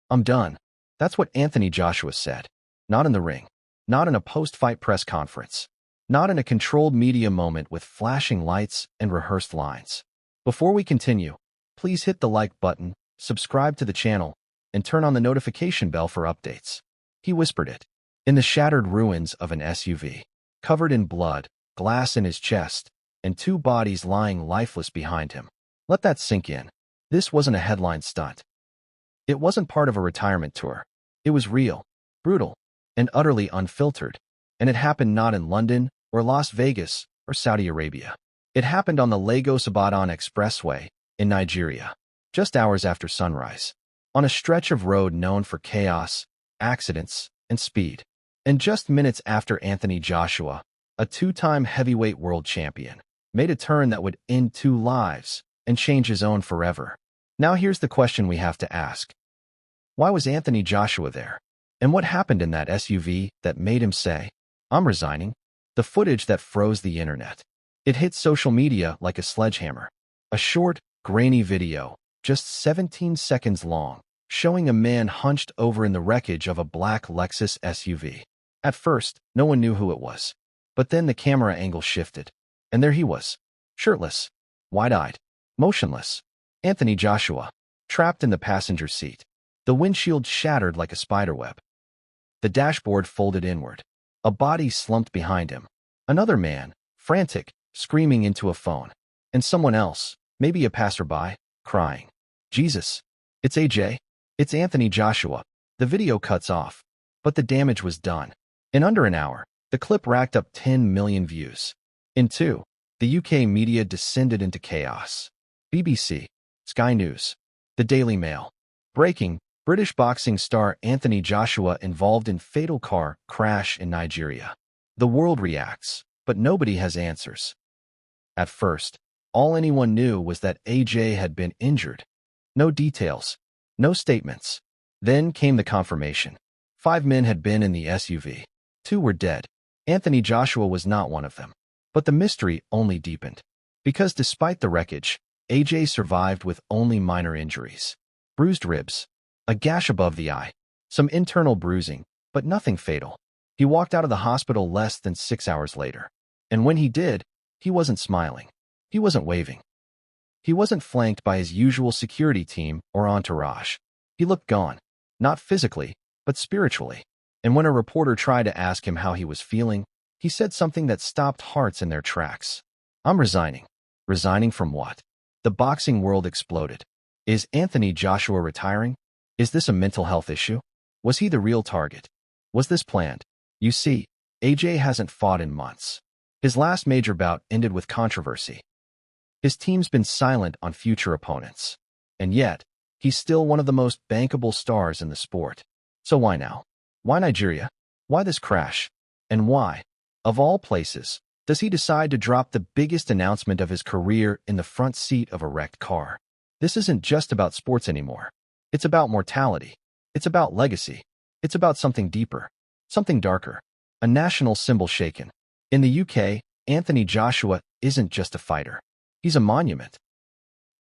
"I'm done." That's what Anthony Joshua said. Not in the ring. Not in a post-fight press conference. Not in a controlled media moment with flashing lights and rehearsed lines. Before we continue, please hit the like button, subscribe to the channel, and turn on the notification bell for updates. He whispered it. In the shattered ruins of an SUV, covered in blood, glass in his chest, and two bodies lying lifeless behind him. Let that sink in. This wasn't a headline stunt. It wasn't part of a retirement tour. It was real, brutal, and utterly unfiltered. And it happened not in London or Las Vegas or Saudi Arabia. It happened on the Lagos-Ibadan Expressway in Nigeria, just hours after sunrise, on a stretch of road known for chaos, accidents, and speed. And just minutes after Anthony Joshua, a two-time heavyweight world champion, made a turn that would end two lives and change his own forever. Now here's the question we have to ask. Why was Anthony Joshua there? And what happened in that SUV that made him say, "I'm resigning"? The footage that froze the internet. It hit social media like a sledgehammer. A short, grainy video, just 17 seconds long, showing a man hunched over in the wreckage of a black Lexus SUV. At first, no one knew who it was. But then the camera angle shifted, and there he was, shirtless, wide-eyed, motionless. Anthony Joshua, trapped in the passenger seat. The windshield shattered like a spiderweb. The dashboard folded inward. A body slumped behind him. Another man, frantic, screaming into a phone. And someone else, maybe a passerby, crying. Jesus. It's AJ. It's Anthony Joshua. The video cuts off. But the damage was done. In under an hour, the clip racked up 10 million views. In 2, the UK media descended into chaos. BBC, Sky News, The Daily Mail. Breaking, British boxing star Anthony Joshua involved in fatal car crash in Nigeria. The world reacts, but nobody has answers. At first, all anyone knew was that AJ had been injured. No details, no statements. Then came the confirmation. 5 men had been in the SUV. 2 were dead. Anthony Joshua was not one of them. But the mystery only deepened. Because despite the wreckage, AJ survived with only minor injuries. Bruised ribs, a gash above the eye, some internal bruising, but nothing fatal. He walked out of the hospital less than 6 hours later. And when he did, he wasn't smiling. He wasn't waving. He wasn't flanked by his usual security team or entourage. He looked gone, not physically, but spiritually. And when a reporter tried to ask him how he was feeling, he said something that stopped hearts in their tracks. "I'm resigning." Resigning from what? The boxing world exploded. Is Anthony Joshua retiring? Is this a mental health issue? Was he the real target? Was this planned? You see, AJ hasn't fought in months. His last major bout ended with controversy. His team's been silent on future opponents. And yet, he's still one of the most bankable stars in the sport. So why now? Why Nigeria? Why this crash? And why, of all places, does he decide to drop the biggest announcement of his career in the front seat of a wrecked car? This isn't just about sports anymore. It's about mortality. It's about legacy. It's about something deeper, something darker, a national symbol shaken. In the UK, Anthony Joshua isn't just a fighter. He's a monument.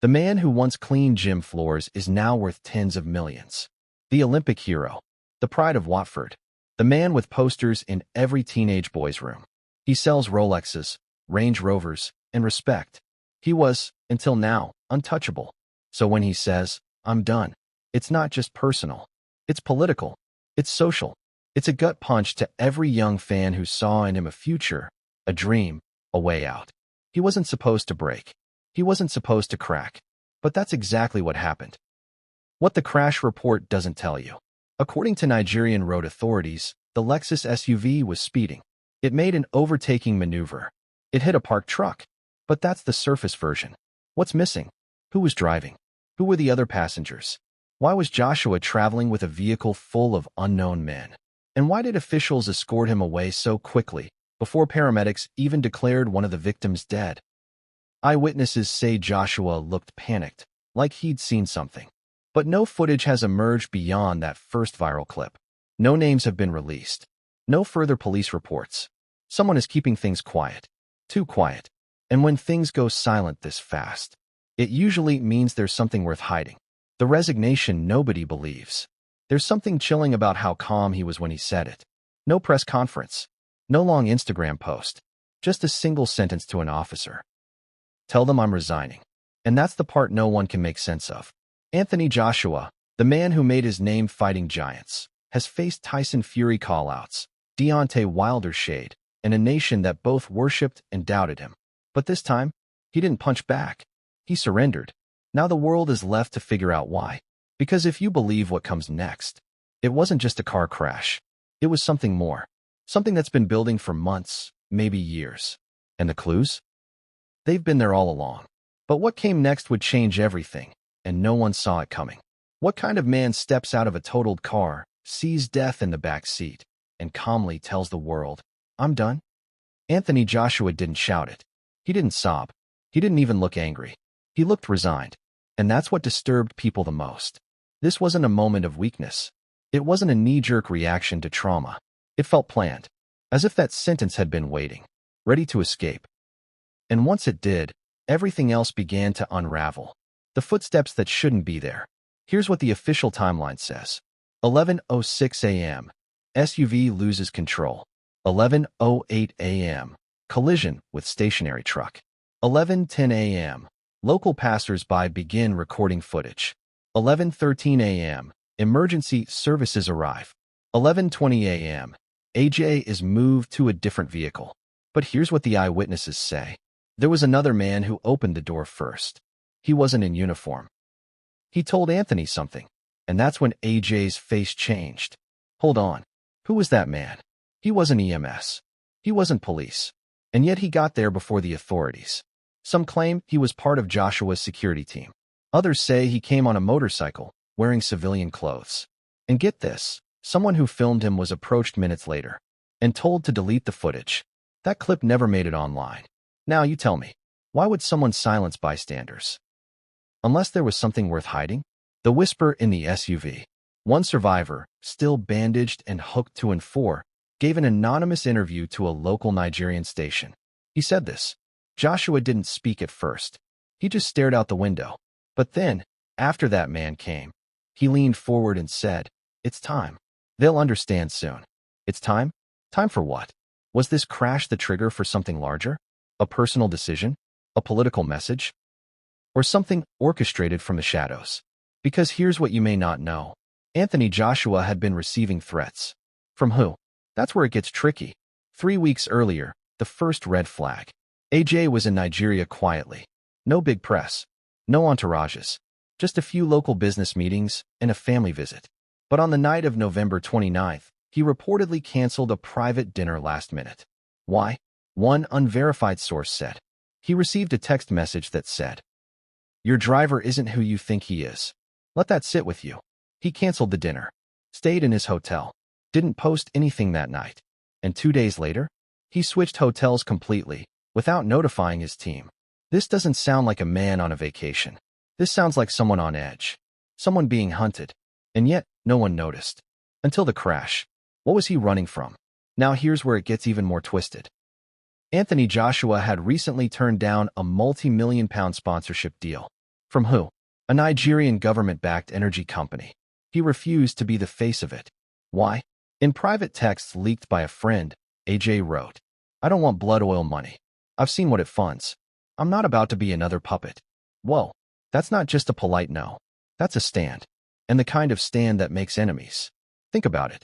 The man who once cleaned gym floors is now worth tens of millions. The Olympic hero, the pride of Watford, the man with posters in every teenage boy's room. He sells Rolexes, Range Rovers, and respect. He was, until now, untouchable. So when he says, "I'm done," it's not just personal. It's political. It's social. It's a gut punch to every young fan who saw in him a future, a dream, a way out. He wasn't supposed to break. He wasn't supposed to crack. But that's exactly what happened. What the crash report doesn't tell you. According to Nigerian road authorities, the Lexus SUV was speeding. It made an overtaking maneuver. It hit a parked truck. But that's the surface version. What's missing? Who was driving? Who were the other passengers? Why was Joshua traveling with a vehicle full of unknown men? And why did officials escort him away so quickly, before paramedics even declared one of the victims dead? Eyewitnesses say Joshua looked panicked, like he'd seen something. But no footage has emerged beyond that first viral clip. No names have been released. No further police reports. Someone is keeping things quiet. Too quiet. And when things go silent this fast, it usually means there's something worth hiding. The resignation nobody believes. There's something chilling about how calm he was when he said it. No press conference. No long Instagram post. Just a single sentence to an officer. Tell them I'm resigning. And that's the part no one can make sense of. Anthony Joshua, the man who made his name fighting giants, has faced Tyson Fury call-outs, Deontay Wilder shade, and a nation that both worshipped and doubted him. But this time, he didn't punch back. He surrendered. Now the world is left to figure out why. Because if you believe what comes next, it wasn't just a car crash. It was something more. Something that's been building for months, maybe years. And the clues? They've been there all along. But what came next would change everything, and no one saw it coming. What kind of man steps out of a totaled car, sees death in the back seat, and calmly tells the world, I'm done? Anthony Joshua didn't shout it. He didn't sob. He didn't even look angry. He looked resigned. And that's what disturbed people the most. This wasn't a moment of weakness. It wasn't a knee-jerk reaction to trauma. It felt planned, as if that sentence had been waiting, ready to escape. And once it did, everything else began to unravel. The footsteps that shouldn't be there. Here's what the official timeline says. 11:06 a.m. SUV loses control. 11:08 a.m. Collision with stationary truck. 11:10 a.m. Local passers-by begin recording footage. 11:13 a.m. Emergency services arrive. 11:20 a.m. AJ is moved to a different vehicle. But here's what the eyewitnesses say. There was another man who opened the door first. He wasn't in uniform. He told Anthony something, and that's when AJ's face changed. Hold on. Who was that man? He wasn't EMS. He wasn't police. And yet he got there before the authorities. Some claim he was part of Joshua's security team. Others say he came on a motorcycle, wearing civilian clothes. And get this, someone who filmed him was approached minutes later and told to delete the footage. That clip never made it online. Now you tell me, why would someone silence bystanders? Unless there was something worth hiding? The whisper in the SUV. One survivor, still bandaged and hooked to an 4, gave an anonymous interview to a local Nigerian station. He said this. Joshua didn't speak at first. He just stared out the window. But then, after that man came, he leaned forward and said, it's time. They'll understand soon. It's time? Time for what? Was this crash the trigger for something larger? A personal decision? A political message? Or something orchestrated from the shadows? Because here's what you may not know. Anthony Joshua had been receiving threats. From who? That's where it gets tricky. 3 weeks earlier, the first red flag. AJ was in Nigeria quietly. No big press. No entourages. Just a few local business meetings and a family visit. But on the night of November 29th, he reportedly canceled a private dinner last minute. Why? One unverified source said. He received a text message that said, your driver isn't who you think he is. Let that sit with you. He canceled the dinner. Stayed in his hotel. Didn't post anything that night. And 2 days later, he switched hotels completely, without notifying his team. This doesn't sound like a man on a vacation. This sounds like someone on edge. Someone being hunted. And yet, no one noticed. Until the crash. What was he running from? Now here's where it gets even more twisted. Anthony Joshua had recently turned down a multi-million-pound sponsorship deal. From who? A Nigerian government-backed energy company. He refused to be the face of it. Why? In private texts leaked by a friend, AJ wrote, I don't want blood oil money. I've seen what it funds. I'm not about to be another puppet. Whoa, that's not just a polite no. That's a stand. And the kind of stand that makes enemies. Think about it.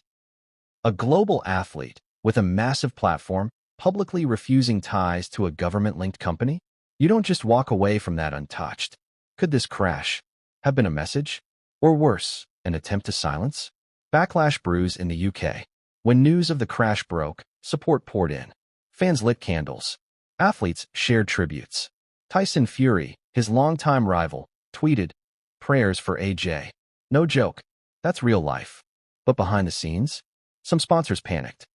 A global athlete with a massive platform publicly refusing ties to a government-linked company? You don't just walk away from that untouched. Could this crash have been a message? Or worse, an attempt to silence? Backlash brews in the UK. When news of the crash broke, support poured in. Fans lit candles. Athletes shared tributes. Tyson Fury, his longtime rival, tweeted, prayers for AJ. No joke. That's real life. But behind the scenes, some sponsors panicked.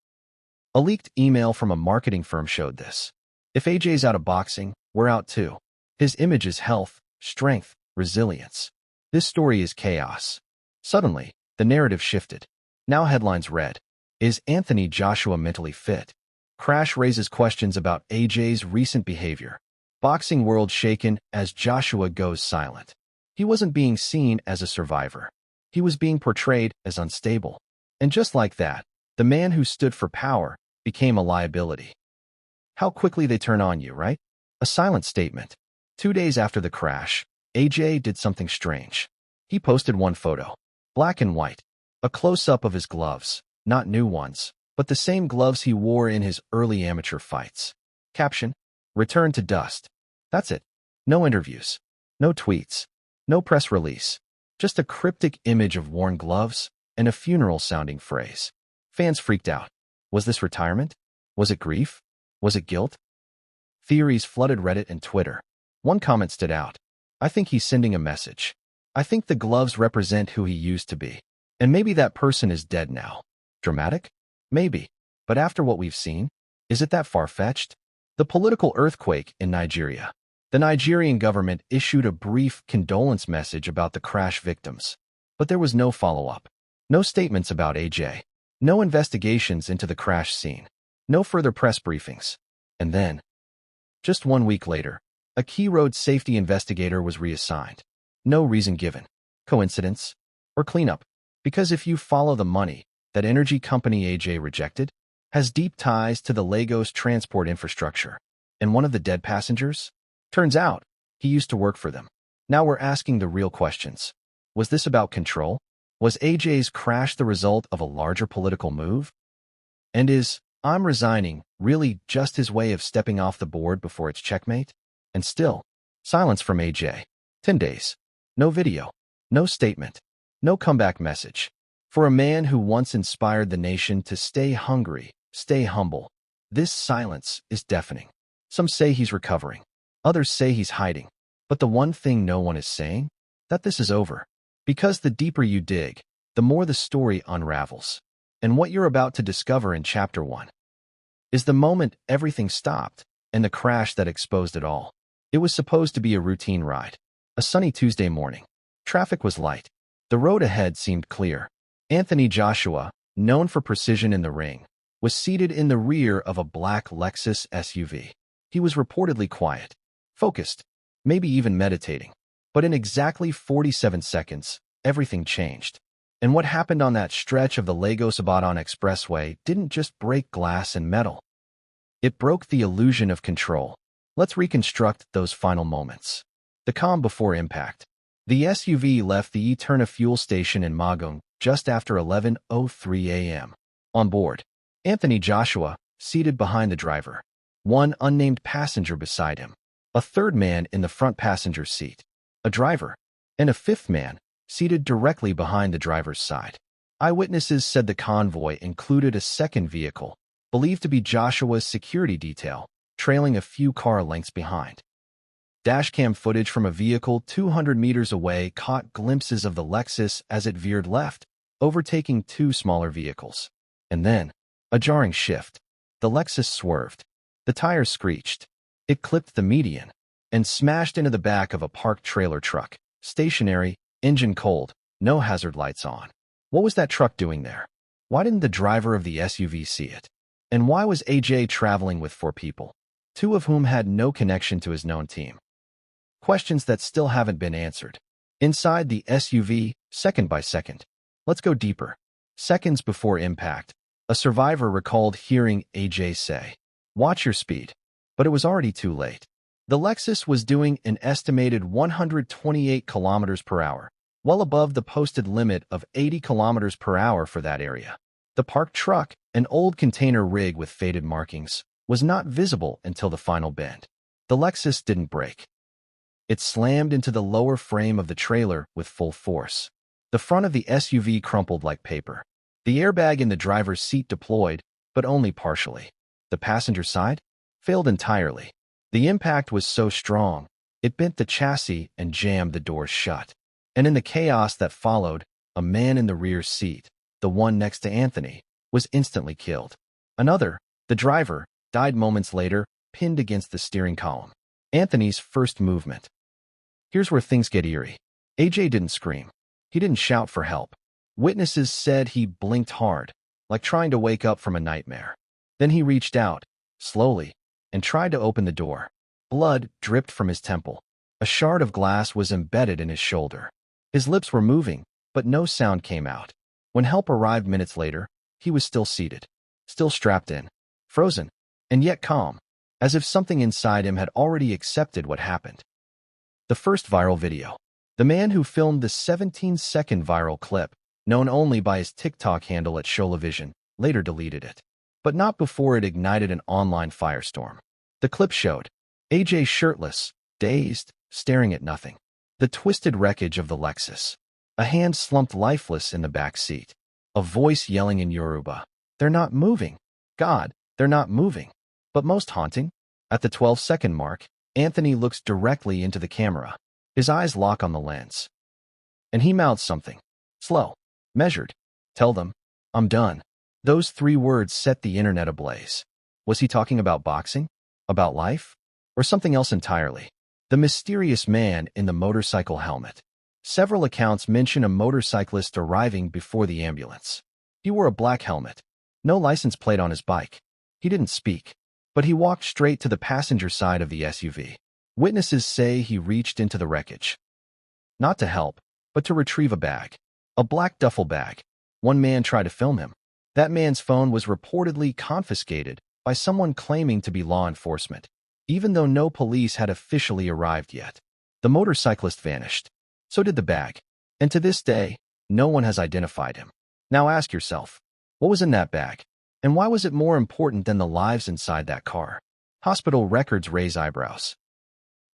A leaked email from a marketing firm showed this. If AJ's out of boxing, we're out too. His image is health, strength, resilience. This story is chaos. Suddenly, the narrative shifted. Now headlines read, is Anthony Joshua mentally fit? Crash raises questions about AJ's recent behavior. Boxing world shaken as Joshua goes silent. He wasn't being seen as a survivor. He He was being portrayed as unstable. And just like that, the man who stood for power became a liability. How quickly they turn on you, right? A silent statement. 2 days after the crash, AJ did something strange. He posted one photo, black and white, a close-up of his gloves, not new ones, but the same gloves he wore in his early amateur fights. Caption: Return to dust. That's it. No interviews, no tweets, no press release, just a cryptic image of worn gloves and a funeral-sounding phrase. Fans freaked out. Was this retirement? Was it grief? Was it guilt? Theories flooded Reddit and Twitter. One comment stood out. I think he's sending a message. I think the gloves represent who he used to be. And maybe that person is dead now. Dramatic? Maybe. But after what we've seen, is it that far-fetched? The political earthquake in Nigeria. The Nigerian government issued a brief condolence message about the crash victims. But there was no follow-up. No statements about AJ. No investigations into the crash scene. No further press briefings. And then, just 1 week later, a key road safety investigator was reassigned. No reason given. Coincidence? Or cleanup? Because if you follow the money, that energy company AJ rejected has deep ties to the Lagos transport infrastructure. And one of the dead passengers? Turns out, he used to work for them. Now we're asking the real questions. Was this about control? Was AJ's crash the result of a larger political move? And is "I'm resigning" really just his way of stepping off the board before it's checkmate? And still, silence from AJ. 10 days. No video. No statement. No comeback message. For a man who once inspired the nation to stay hungry, stay humble, this silence is deafening. Some say he's recovering. Others say he's hiding. But the one thing no one is saying? That this is over. Because the deeper you dig, the more the story unravels. And what you're about to discover in Chapter 1 is the moment everything stopped and the crash that exposed it all. It was supposed to be a routine ride. A sunny Tuesday morning. Traffic was light. The road ahead seemed clear. Anthony Joshua, known for precision in the ring, was seated in the rear of a black Lexus SUV. He was reportedly quiet, focused, maybe even meditating. But in exactly 47 seconds, everything changed. And what happened on that stretch of the Lagos-Ibadan Expressway didn't just break glass and metal. It broke the illusion of control. Let's reconstruct those final moments. The calm before impact. The SUV left the Eterna fuel station in Magung just after 11:03 a.m. On board, Anthony Joshua, seated behind the driver. One unnamed passenger beside him. A third man in the front passenger seat. A driver. And a fifth man, seated directly behind the driver's side. Eyewitnesses said the convoy included a second vehicle, believed to be Joshua's security detail, trailing a few car lengths behind. Dashcam footage from a vehicle 200 meters away caught glimpses of the Lexus as it veered left, overtaking two smaller vehicles. And then, a jarring shift. The Lexus swerved. The tires screeched. It clipped the median and smashed into the back of a parked trailer truck, stationary, engine cold, no hazard lights on. What was that truck doing there? Why didn't the driver of the SUV see it? And why was AJ traveling with 4 people, 2 of whom had no connection to his known team? Questions that still haven't been answered. Inside the SUV, second by second. Let's go deeper. Seconds before impact, a survivor recalled hearing AJ say, "Watch your speed." But it was already too late. The Lexus was doing an estimated 128 kilometers per hour, well above the posted limit of 80 kilometers per hour for that area. The parked truck, an old container rig with faded markings, was not visible until the final bend. The Lexus didn't brake. It slammed into the lower frame of the trailer with full force. The front of the SUV crumpled like paper. The airbag in the driver's seat deployed, but only partially. The passenger side failed entirely. The impact was so strong, it bent the chassis and jammed the doors shut. And in the chaos that followed, a man in the rear seat, the one next to Anthony, was instantly killed. Another, the driver, died moments later, pinned against the steering column. Anthony's first movement. Here's where things get eerie. AJ didn't scream. He didn't shout for help. Witnesses said he blinked hard, like trying to wake up from a nightmare. Then he reached out, slowly, and tried to open the door. Blood dripped from his temple. A shard of glass was embedded in his shoulder. His lips were moving, but no sound came out. When help arrived minutes later, he was still seated, still strapped in, frozen, and yet calm, as if something inside him had already accepted what happened. The first viral video. The man who filmed the 17-second viral clip, known only by his TikTok handle at Sholavision, later deleted it. But not before it ignited an online firestorm. The clip showed AJ shirtless, dazed, staring at nothing. The twisted wreckage of the Lexus. A hand slumped lifeless in the back seat. A voice yelling in Yoruba, "They're not moving. God, they're not moving." But most haunting, at the 12-second mark, Anthony looks directly into the camera. His eyes lock on the lens. And he mouths something. Slow. Measured. "Tell them, I'm done." Those 3 words set the internet ablaze. Was he talking about boxing? About life? Or something else entirely? The mysterious man in the motorcycle helmet. Several accounts mention a motorcyclist arriving before the ambulance. He wore a black helmet. No license plate on his bike. He didn't speak, but he walked straight to the passenger side of the SUV. Witnesses say he reached into the wreckage. Not to help, but to retrieve a bag. A black duffel bag. One man tried to film him. That man's phone was reportedly confiscated by someone claiming to be law enforcement, even though no police had officially arrived yet. The motorcyclist vanished. So did the bag. And to this day, no one has identified him. Now ask yourself, what was in that bag? And why was it more important than the lives inside that car? Hospital records raise eyebrows.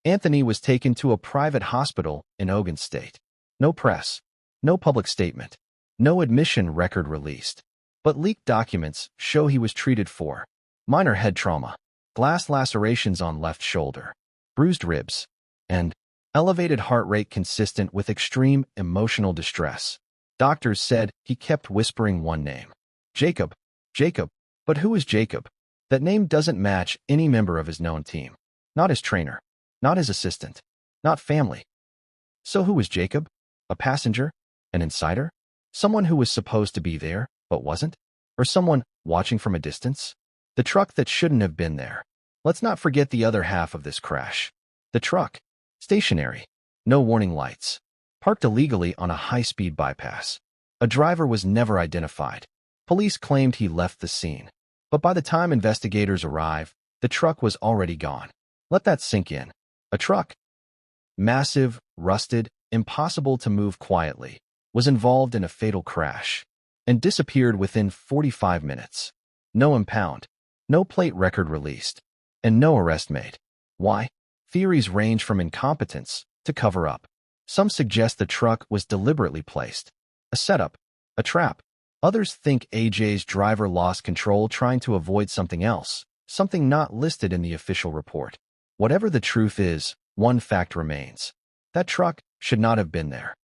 Anthony was taken to a private hospital in Ogun State. No press, no public statement, no admission record released. But leaked documents show he was treated for minor head trauma, glass lacerations on left shoulder, bruised ribs, and elevated heart rate consistent with extreme emotional distress. Doctors said he kept whispering one name. Jacob. Jacob. But who is Jacob? That name doesn't match any member of his known team. Not his trainer. Not his assistant. Not family. So who was Jacob? A passenger? An insider? Someone who was supposed to be there, but wasn't? Or someone watching from a distance? The truck that shouldn't have been there. Let's not forget the other half of this crash. The truck. Stationary. No warning lights. Parked illegally on a high-speed bypass. A driver was never identified. Police claimed he left the scene. But by the time investigators arrived, the truck was already gone. Let that sink in. A truck. Massive, rusted, impossible to move quietly, was involved in a fatal crash and disappeared within 45 minutes. No impound, no plate record released, and no arrest made. Why? Theories range from incompetence to cover up. Some suggest the truck was deliberately placed. A setup, a trap. Others think AJ's driver lost control trying to avoid something else, something not listed in the official report. Whatever the truth is, one fact remains. That truck should not have been there.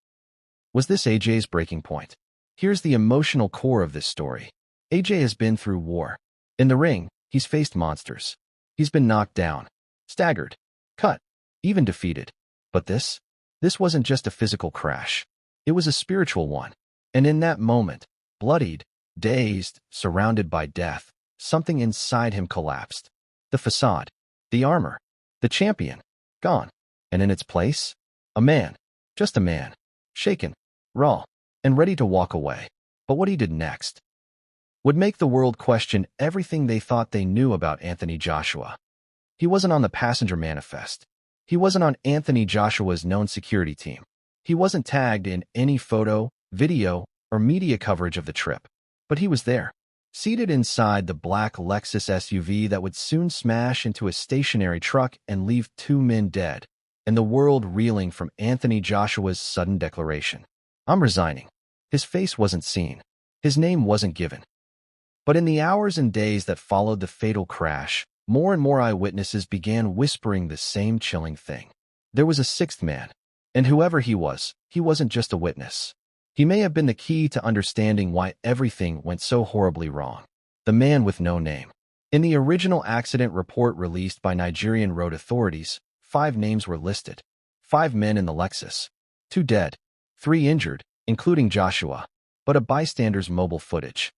Was this AJ's breaking point? Here's the emotional core of this story. AJ has been through war. In the ring, he's faced monsters. He's been knocked down, staggered, cut, even defeated. But this wasn't just a physical crash. It was a spiritual one. And in that moment, bloodied, dazed, surrounded by death, something inside him collapsed. The facade, the armor, the champion, gone. And in its place, a man, just a man, shaken, raw, and ready to walk away. But what he did next would make the world question everything they thought they knew about Anthony Joshua. He wasn't on the passenger manifest. He wasn't on Anthony Joshua's known security team. He wasn't tagged in any photo, video, or media coverage of the trip. But he was there, seated inside the black Lexus SUV that would soon smash into a stationary truck and leave 2 men dead, and the world reeling from Anthony Joshua's sudden declaration. I'm resigning. His face wasn't seen. His name wasn't given. But in the hours and days that followed the fatal crash, more and more eyewitnesses began whispering the same chilling thing. There was a 6th man, and whoever he wasn't just a witness. He may have been the key to understanding why everything went so horribly wrong. The man with no name. In the original accident report released by Nigerian road authorities, 5 names were listed. 5 men in the Lexus. 2 dead. 3 injured, including Joshua. But a bystander's mobile footage.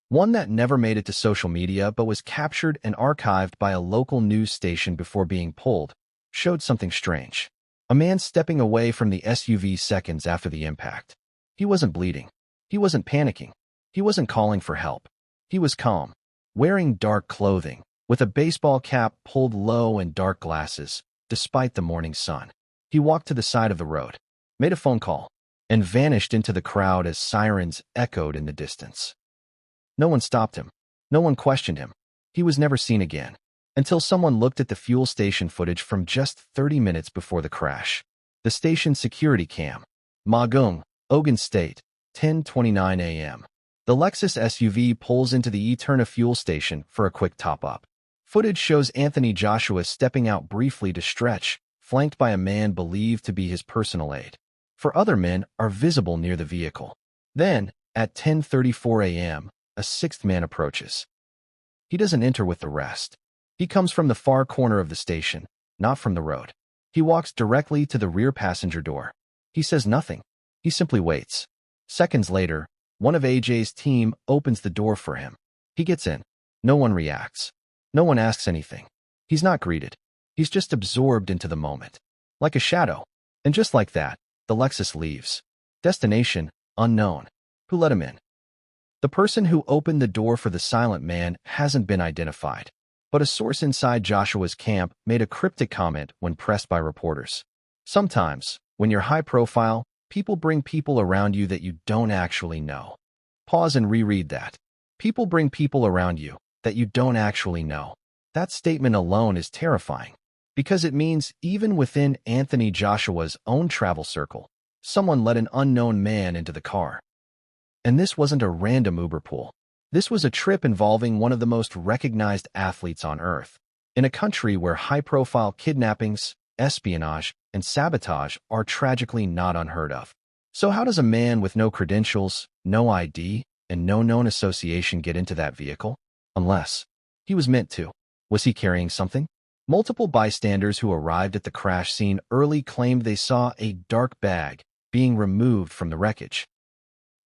One that never made it to social media but was captured and archived by a local news station before being pulled, showed something strange. A man stepping away from the SUV seconds after the impact. He wasn't bleeding. He wasn't panicking. He wasn't calling for help. He was calm, wearing dark clothing, with a baseball cap pulled low and dark glasses, despite the morning sun. He walked to the side of the road, made a phone call, and vanished into the crowd as sirens echoed in the distance. No one stopped him. No one questioned him. He was never seen again, until someone looked at the fuel station footage from just 30 minutes before the crash. The station security cam. Magung, Ogun State, 10:29 a.m. The Lexus SUV pulls into the Eterna fuel station for a quick top-up. Footage shows Anthony Joshua stepping out briefly to stretch, flanked by a man believed to be his personal aide. Four other men are visible near the vehicle. Then, at 10:34 a.m., a sixth man approaches. He doesn't enter with the rest. He comes from the far corner of the station, not from the road. He walks directly to the rear passenger door. He says nothing. He simply waits. Seconds later, one of AJ's team opens the door for him. He gets in. No one reacts. No one asks anything. He's not greeted. He's just absorbed into the moment. Like a shadow. And just like that, the Lexus leaves. Destination, unknown. Who let him in? The person who opened the door for the silent man hasn't been identified, but a source inside Joshua's camp made a cryptic comment when pressed by reporters. Sometimes, when you're high profile, people bring people around you that you don't actually know. Pause and reread that. People bring people around you that you don't actually know. That statement alone is terrifying, because it means even within Anthony Joshua's own travel circle, someone let an unknown man into the car. And this wasn't a random Uber pool. This was a trip involving one of the most recognized athletes on Earth, in a country where high-profile kidnappings, espionage, and sabotage are tragically not unheard of. So how does a man with no credentials, no ID, and no known association get into that vehicle? Unless he was meant to. Was he carrying something? Multiple bystanders who arrived at the crash scene early claimed they saw a dark bag being removed from the wreckage.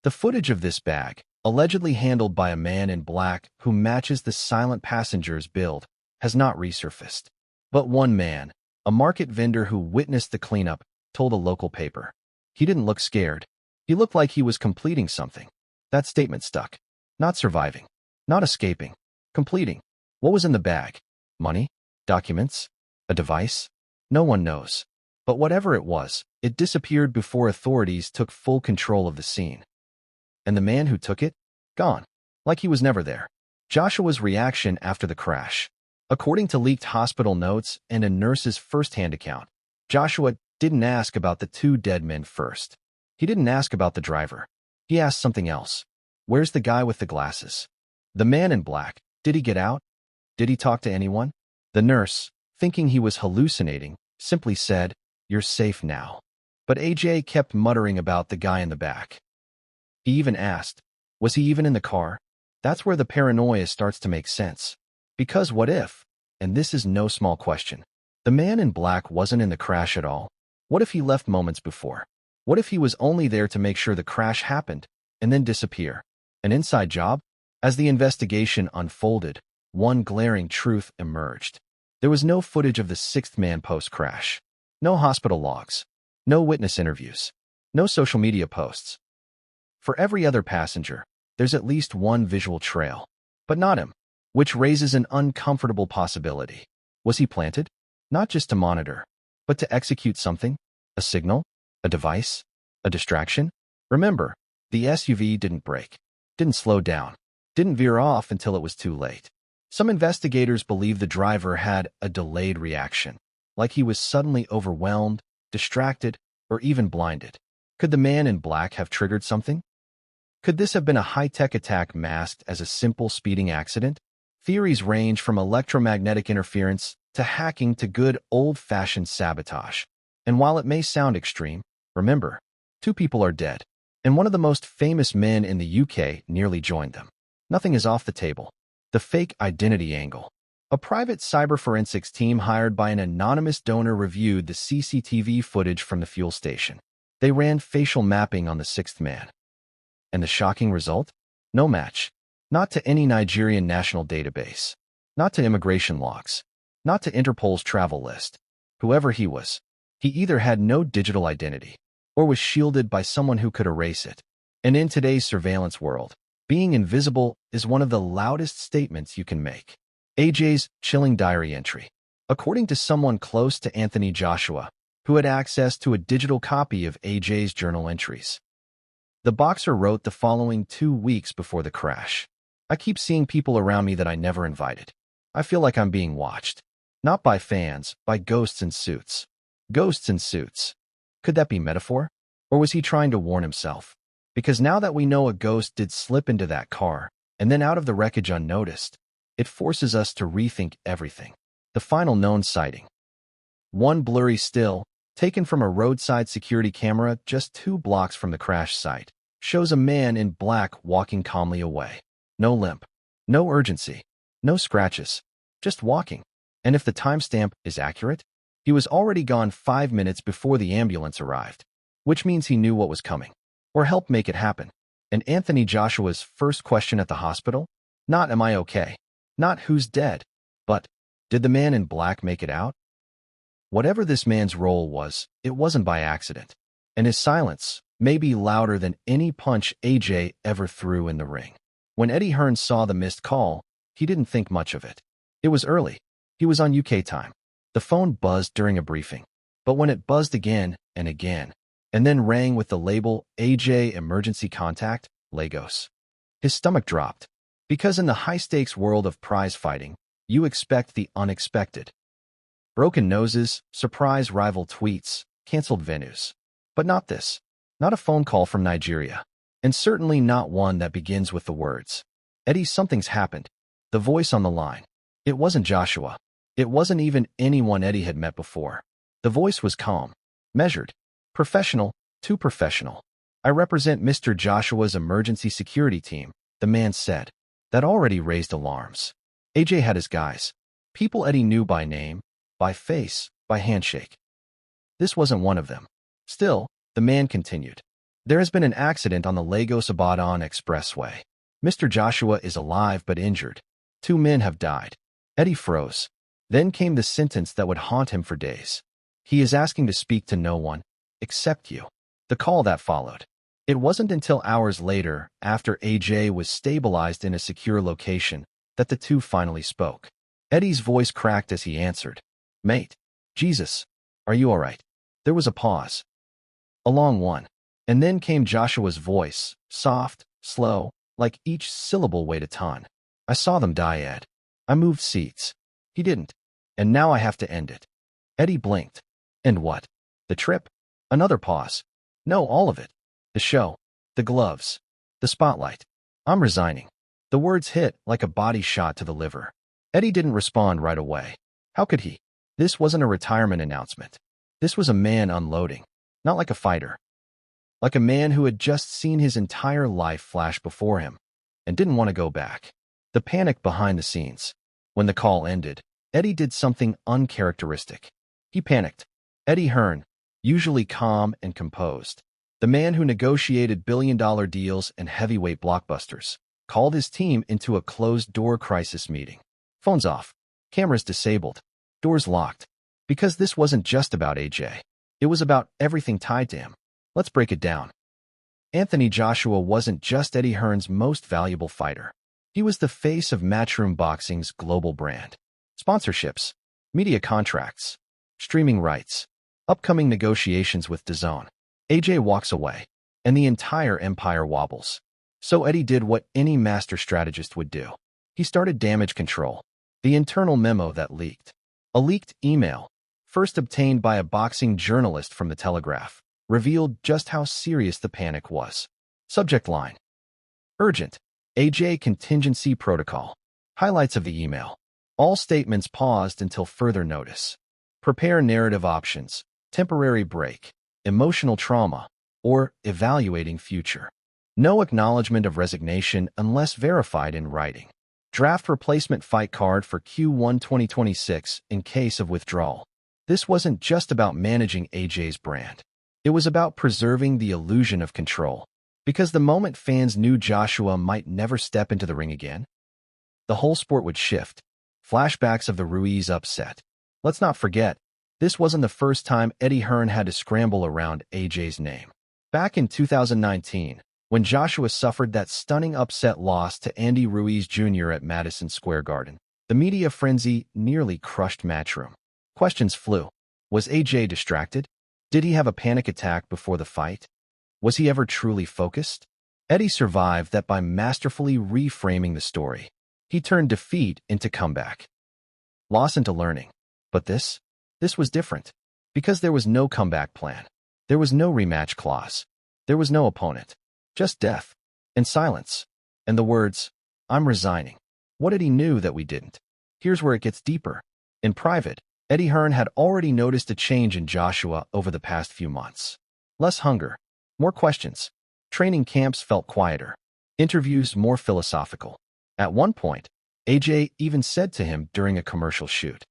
The footage of this bag, allegedly handled by a man in black who matches the silent passenger's build, has not resurfaced. But one man, a market vendor who witnessed the cleanup, told a local paper. He didn't look scared. He looked like he was completing something. That statement stuck. Not surviving. Not escaping. Completing. What was in the bag? Money? Documents? A device? No one knows. But whatever it was, it disappeared before authorities took full control of the scene. And the man who took it? Gone. Like he was never there. Joshua's reaction after the crash. According to leaked hospital notes and a nurse's first-hand account, Joshua didn't ask about the two dead men first. He didn't ask about the driver. He asked something else. Where's the guy with the glasses? The man in black. Did he get out? Did he talk to anyone? The nurse, thinking he was hallucinating, simply said, "You're safe now." But AJ kept muttering about the guy in the back. He even asked, was he even in the car? That's where the paranoia starts to make sense. Because what if, and this is no small question, the man in black wasn't in the crash at all? What if he left moments before? What if he was only there to make sure the crash happened and then disappear? An inside job? As the investigation unfolded, one glaring truth emerged. There was no footage of the sixth man post-crash. No hospital logs. No witness interviews. No social media posts. For every other passenger, there's at least one visual trail. But not him. Which raises an uncomfortable possibility. Was he planted? Not just to monitor, but to execute something? A signal? A device? A distraction? Remember, the SUV didn't brake, didn't slow down, didn't veer off until it was too late. Some investigators believe the driver had a delayed reaction, like he was suddenly overwhelmed, distracted, or even blinded. Could the man in black have triggered something? Could this have been a high-tech attack masked as a simple speeding accident? Theories range from electromagnetic interference to hacking to good old-fashioned sabotage. And while it may sound extreme, remember, 2 people are dead, and one of the most famous men in the UK nearly joined them. Nothing is off the table. The fake identity angle. A private cyber forensics team hired by an anonymous donor reviewed the CCTV footage from the fuel station. They ran facial mapping on the sixth man. And the shocking result? No match. Not to any Nigerian national database. Not to immigration logs. Not to Interpol's travel list. Whoever he was, he either had no digital identity, or was shielded by someone who could erase it. And in today's surveillance world, being invisible is one of the loudest statements you can make. AJ's chilling diary entry. According to someone close to Anthony Joshua, who had access to a digital copy of AJ's journal entries, the boxer wrote the following 2 weeks before the crash. I keep seeing people around me that I never invited. I feel like I'm being watched. Not by fans, by ghosts in suits. Ghosts in suits. Could that be metaphor? Or was he trying to warn himself? Because now that we know a ghost did slip into that car, and then out of the wreckage unnoticed, it forces us to rethink everything. The final known sighting. One blurry still, taken from a roadside security camera just 2 blocks from the crash site, shows a man in black walking calmly away. No limp, no urgency, no scratches, just walking. And if the timestamp is accurate, he was already gone 5 minutes before the ambulance arrived, which means he knew what was coming, or helped make it happen. And Anthony Joshua's first question at the hospital? Not am I okay? Not who's dead? But, did the man in black make it out? Whatever this man's role was, it wasn't by accident. And his silence may be louder than any punch AJ ever threw in the ring. When Eddie Hearn saw the missed call, he didn't think much of it. It was early. He was on UK time. The phone buzzed during a briefing. But when it buzzed again and again, and then rang with the label AJ Emergency Contact, Lagos, his stomach dropped. Because in the high-stakes world of prize fighting, you expect the unexpected. Broken noses, surprise rival tweets, canceled venues. But not this. Not a phone call from Nigeria. And certainly not one that begins with the words, Eddie, something's happened. The voice on the line. It wasn't Joshua. It wasn't even anyone Eddie had met before. The voice was calm, measured, professional, too professional. I represent Mr. Joshua's emergency security team, the man said. That already raised alarms. AJ had his guys. People Eddie knew by name, by face, by handshake. This wasn't one of them. Still, the man continued. There has been an accident on the Lagos-Ibadan Expressway. Mr. Joshua is alive but injured. 2 men have died. Eddie froze. Then came the sentence that would haunt him for days. He is asking to speak to no one, except you. The call that followed. It wasn't until hours later, after AJ was stabilized in a secure location, that the two finally spoke. Eddie's voice cracked as he answered. Mate, Jesus, are you all right? There was a pause. A long one. And then came Joshua's voice, soft, slow, like each syllable weighed a ton. I saw them die, Ed. I moved seats. He didn't. And now I have to end it. Eddie blinked. And what? The trip? Another pause. No, all of it. The show. The gloves. The spotlight. I'm resigning. The words hit like a body shot to the liver. Eddie didn't respond right away. How could he? This wasn't a retirement announcement. This was a man unloading. Not like a fighter. Like a man who had just seen his entire life flash before him and didn't want to go back. The panic behind the scenes. When the call ended, Eddie did something uncharacteristic. He panicked. Eddie Hearn, usually calm and composed, the man who negotiated billion-dollar deals and heavyweight blockbusters, called his team into a closed-door crisis meeting. Phones off. Cameras disabled. Doors locked. Because this wasn't just about AJ. It was about everything tied to him. Let's break it down. Anthony Joshua wasn't just Eddie Hearn's most valuable fighter. He was the face of Matchroom Boxing's global brand. Sponsorships, media contracts, streaming rights, upcoming negotiations with DAZN. AJ walks away, and the entire empire wobbles. So Eddie did what any master strategist would do. He started damage control, the internal memo that leaked. A leaked email, first obtained by a boxing journalist from the Telegraph, revealed just how serious the panic was. Subject line. Urgent. AJ Contingency Protocol. Highlights of the email. All statements paused until further notice. Prepare narrative options. Temporary break. Emotional trauma. Or evaluating future. No acknowledgement of resignation unless verified in writing. Draft replacement fight card for Q1 2026 in case of withdrawal. This wasn't just about managing AJ's brand. It was about preserving the illusion of control. Because the moment fans knew Joshua might never step into the ring again, the whole sport would shift. Flashbacks of the Ruiz upset. Let's not forget, This wasn't the first time Eddie Hearn had to scramble around AJ's name. Back in 2019, when Joshua suffered that stunning upset loss to Andy Ruiz Jr. at Madison Square Garden, the media frenzy nearly crushed Matchroom. Questions flew. Was AJ distracted? Did he have a panic attack before the fight? Was he ever truly focused? Eddie survived that by masterfully reframing the story. He turned defeat into comeback, loss into learning. But this was different. Because there was no comeback plan. There was no rematch clause. There was no opponent. Just death. And silence. And the words, "I'm resigning." What Eddie knew that we didn't. Here's where it gets deeper. In private, Eddie Hearn had already noticed a change in Joshua over the past few months. Less hunger. More questions. Training camps felt quieter. Interviews more philosophical. At one point, AJ even said to him during a commercial shoot,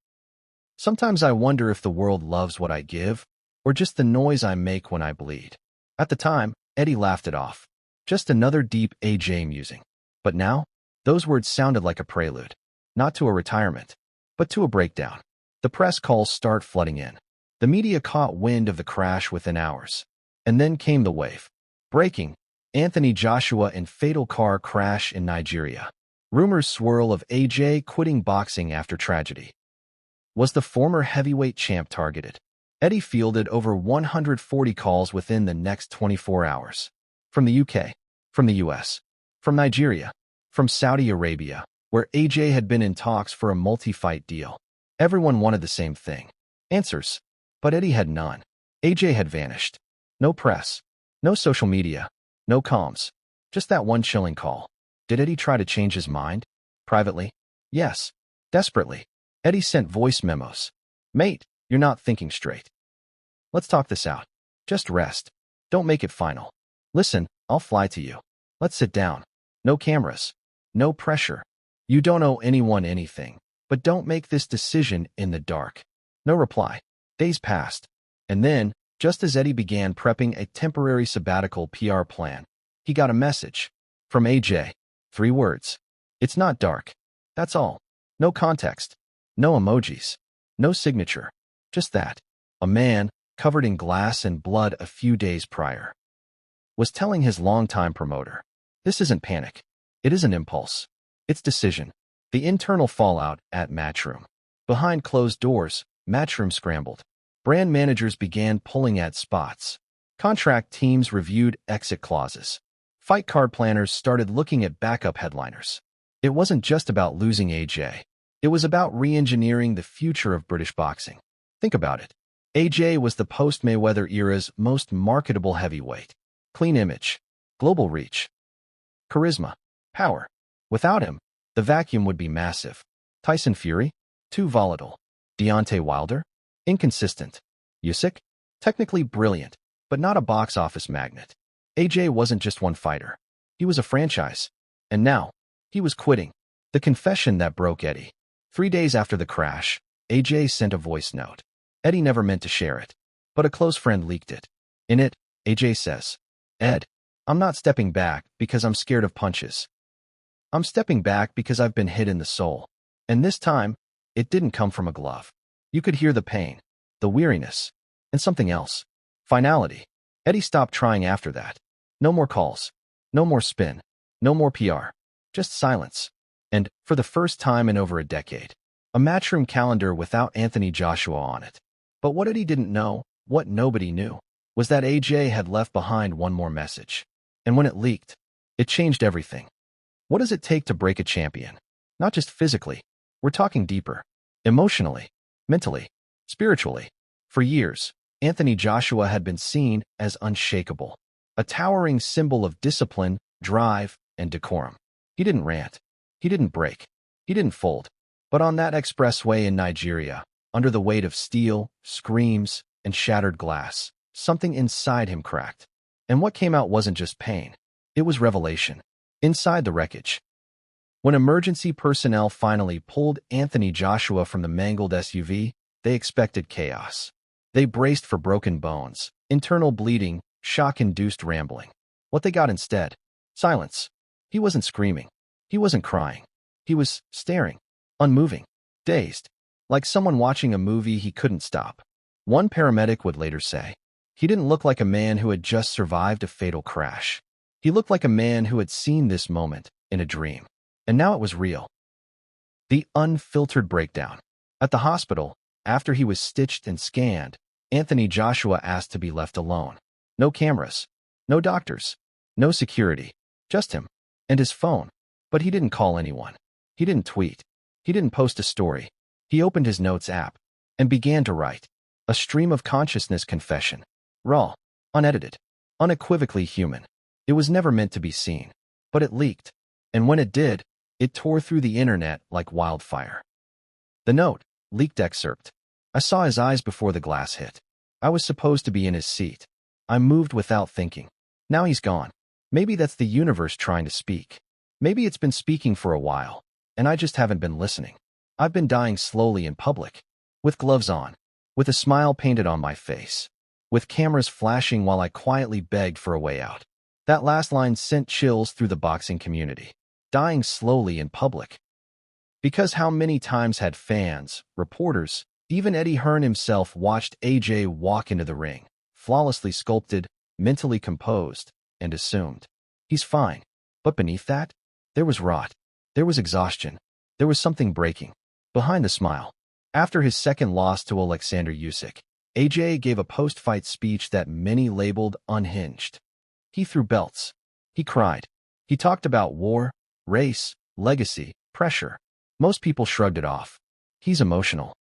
"Sometimes I wonder if the world loves what I give, or just the noise I make when I bleed." At the time, Eddie laughed it off. Just another deep AJ musing. But now, those words sounded like a prelude. Not to a retirement, but to a breakdown. The press calls start flooding in. The media caught wind of the crash within hours. And then came the wave. Breaking, Anthony Joshua in fatal car crash in Nigeria. Rumors swirl of AJ quitting boxing after tragedy. Was the former heavyweight champ targeted? Eddie fielded over 140 calls within the next 24 hours. From the UK, from the US, from Nigeria, from Saudi Arabia, where AJ had been in talks for a multi-fight deal. Everyone wanted the same thing. Answers. But Eddie had none. AJ had vanished. No press. No social media. No comms. Just that one chilling call. Did Eddie try to change his mind? Privately? Yes. Desperately. Eddie sent voice memos. "Mate, you're not thinking straight. Let's talk this out. Just rest. Don't make it final. Listen, I'll fly to you. Let's sit down. No cameras. No pressure. You don't owe anyone anything, but don't make this decision in the dark." No reply. Days passed. And then, just as Eddie began prepping a temporary sabbatical PR plan, he got a message. From AJ. 3 words. "It's not dark." That's all. No context. No emojis. No signature. Just that. A man, covered in glass and blood a few days prior, was telling his longtime promoter, "This isn't panic. It isn't impulse. It's decision." The internal fallout at Matchroom. Behind closed doors, Matchroom scrambled. Brand managers began pulling at spots. Contract teams reviewed exit clauses. Fight card planners started looking at backup headliners. It wasn't just about losing AJ. It was about re-engineering the future of British boxing. Think about it. AJ was the post-Mayweather era's most marketable heavyweight. Clean image. Global reach. Charisma. Power. Without him, the vacuum would be massive. Tyson Fury? Too volatile. Deontay Wilder? Inconsistent. Usyk? Technically brilliant, but not a box office magnet. AJ wasn't just one fighter. He was a franchise. And now, he was quitting. The confession that broke Eddie. 3 days after the crash, AJ sent a voice note. Eddie never meant to share it, but a close friend leaked it. In it, AJ says, "Ed, I'm not stepping back because I'm scared of punches. I'm stepping back because I've been hit in the soul. And this time, it didn't come from a glove. You could hear the pain, the weariness, and something else. Finality." Eddie stopped trying after that. No more calls. No more spin. No more PR. Just silence. And, for the first time in over a decade, a Matchroom calendar without Anthony Joshua on it. But what Eddie didn't know, what nobody knew, was that AJ had left behind one more message. And when it leaked, it changed everything. What does it take to break a champion? Not just physically. We're talking deeper. Emotionally. Mentally. Spiritually. For years, Anthony Joshua had been seen as unshakable. A towering symbol of discipline, drive, and decorum. He didn't rant. He didn't break. He didn't fold. But on that expressway in Nigeria, under the weight of steel, screams, and shattered glass, something inside him cracked. And what came out wasn't just pain. It was revelation. Inside the wreckage. When emergency personnel finally pulled Anthony Joshua from the mangled SUV, they expected chaos. They braced for broken bones, internal bleeding, shock-induced rambling. What they got instead? Silence. He wasn't screaming. He wasn't crying. He was staring, unmoving, dazed, like someone watching a movie he couldn't stop. One paramedic would later say, "He didn't look like a man who had just survived a fatal crash. He looked like a man who had seen this moment in a dream. And now it was real." The unfiltered breakdown. At the hospital, after he was stitched and scanned, Anthony Joshua asked to be left alone. No cameras, no doctors, no security, just him and his phone. But he didn't call anyone. He didn't tweet. He didn't post a story. He opened his notes app and began to write. A stream of consciousness confession. Raw, unedited, unequivocally human. It was never meant to be seen, but it leaked. And when it did, it tore through the internet like wildfire. The note, leaked excerpt. I saw his eyes before the glass hit. I was supposed to be in his seat. I moved without thinking. Now he's gone. Maybe that's the universe trying to speak. Maybe it's been speaking for a while, and I just haven't been listening. I've been dying slowly in public, with gloves on, with a smile painted on my face, with cameras flashing while I quietly begged for a way out. That last line sent chills through the boxing community. Dying slowly in public. Because how many times had fans, reporters, even Eddie Hearn himself watched AJ walk into the ring, flawlessly sculpted, mentally composed, and assumed he's fine. But beneath that, there was rot. There was exhaustion. There was something breaking. Behind the smile. After his second loss to Alexander Usyk, AJ gave a post-fight speech that many labeled unhinged. He threw belts. He cried. He talked about war, race, legacy, pressure. Most people shrugged it off. He's emotional.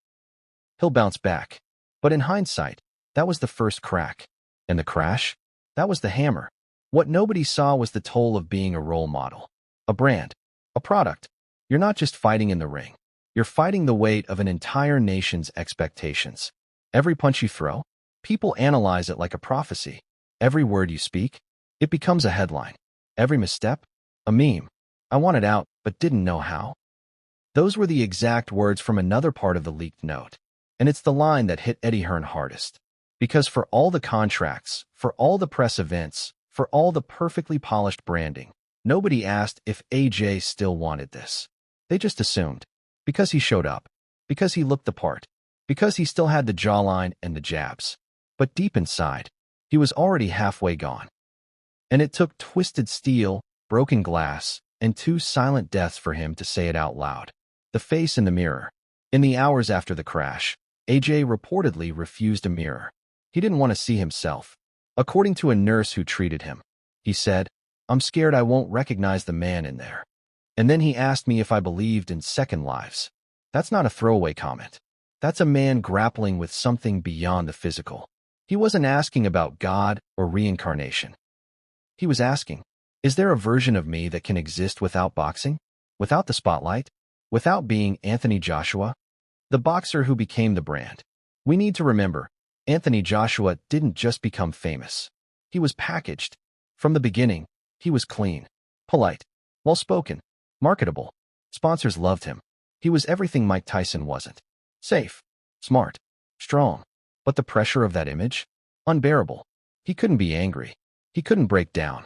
He'll bounce back. But in hindsight, that was the first crack. And the crash? That was the hammer. What nobody saw was the toll of being a role model. A brand. A product. You're not just fighting in the ring. You're fighting the weight of an entire nation's expectations. Every punch you throw, people analyze it like a prophecy. Every word you speak, it becomes a headline. Every misstep, a meme. I wanted out, but didn't know how. Those were the exact words from another part of the leaked note. And it's the line that hit Eddie Hearn hardest. Because for all the contracts, for all the press events, for all the perfectly polished branding, nobody asked if AJ still wanted this. They just assumed. Because he showed up. Because he looked the part. Because he still had the jawline and the jabs. But deep inside, he was already halfway gone. And it took twisted steel, broken glass, and 2 silent deaths for him to say it out loud. The face in the mirror. In the hours after the crash, AJ reportedly refused a mirror. He didn't want to see himself. According to a nurse who treated him, he said, "I'm scared I won't recognize the man in there." And then he asked me if I believed in second lives. That's not a throwaway comment. That's a man grappling with something beyond the physical. He wasn't asking about God or reincarnation. He was asking, is there a version of me that can exist without boxing? Without the spotlight? Without being Anthony Joshua? The boxer who became the brand. We need to remember, Anthony Joshua didn't just become famous. He was packaged. From the beginning, he was clean, polite, well-spoken, marketable. Sponsors loved him. He was everything Mike Tyson wasn't. Safe, smart, strong. But the pressure of that image? Unbearable. He couldn't be angry. He couldn't break down.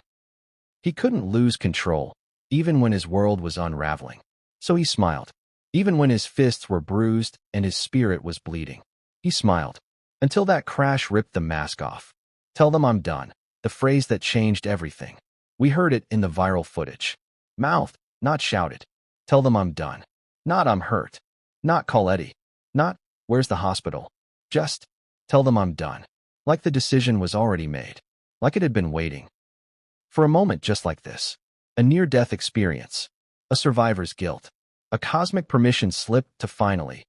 He couldn't lose control, even when his world was unraveling. So he smiled. Even when his fists were bruised and his spirit was bleeding. He smiled. Until that crash ripped the mask off. "Tell them I'm done." The phrase that changed everything. We heard it in the viral footage. Mouthed, not shouted. Tell them I'm done. Not I'm hurt. Not call Eddie. Not, where's the hospital? Just, tell them I'm done. Like the decision was already made. Like it had been waiting. For a moment just like this. A near-death experience. A survivor's guilt. A cosmic permission slip to finally,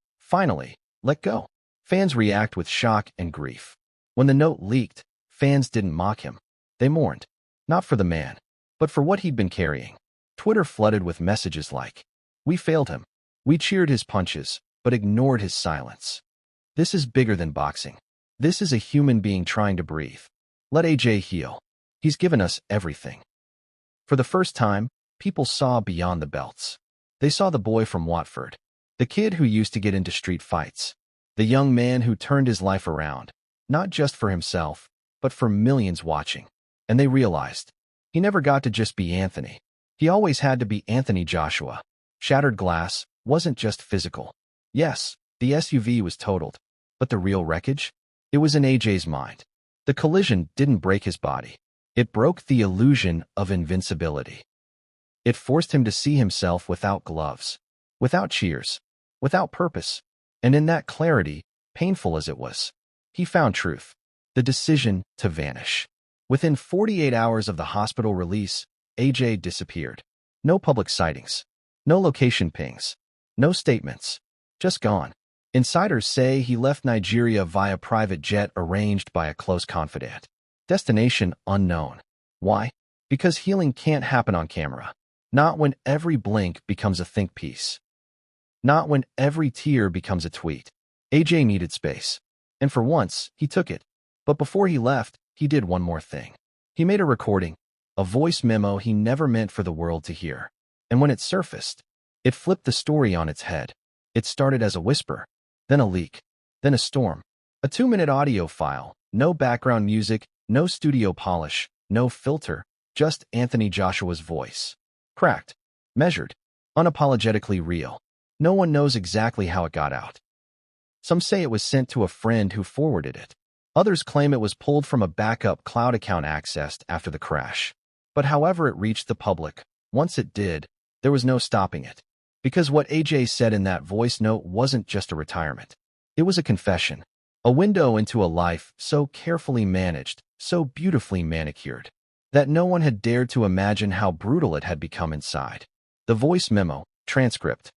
let go. Fans react with shock and grief. When the note leaked, fans didn't mock him. They mourned. Not for the man, but for what he'd been carrying. Twitter flooded with messages like, "We failed him. We cheered his punches, but ignored his silence." This is bigger than boxing. This is a human being trying to breathe. Let AJ heal. He's given us everything. For the first time, people saw beyond the belts. They saw the boy from Watford, the kid who used to get into street fights, the young man who turned his life around, not just for himself, but for millions watching. And they realized, he never got to just be Anthony. He always had to be Anthony Joshua. Shattered glass wasn't just physical. Yes, the SUV was totaled, but the real wreckage? It was in AJ's mind. The collision didn't break his body. It broke the illusion of invincibility. It forced him to see himself without gloves, without cheers, without purpose. And in that clarity, painful as it was, he found truth. The decision to vanish. Within 48 hours of the hospital release, AJ disappeared. No public sightings. No location pings. No statements. Just gone. Insiders say he left Nigeria via private jet arranged by a close confidant. Destination unknown. Why? Because healing can't happen on camera. Not when every blink becomes a think piece. Not when every tear becomes a tweet. AJ needed space. And for once, he took it. But before he left, he did one more thing. He made a recording, a voice memo he never meant for the world to hear. And when it surfaced, it flipped the story on its head. It started as a whisper, then a leak, then a storm. A 2-minute audio file, no background music, no studio polish, no filter, just Anthony Joshua's voice. Cracked, measured, unapologetically real. No one knows exactly how it got out. Some say it was sent to a friend who forwarded it. Others claim it was pulled from a backup cloud account accessed after the crash. But however it reached the public, once it did, there was no stopping it. Because what AJ said in that voice note wasn't just a retirement. It was a confession. A window into a life so carefully managed, so beautifully manicured, that no one had dared to imagine how brutal it had become inside. The voice memo, transcript.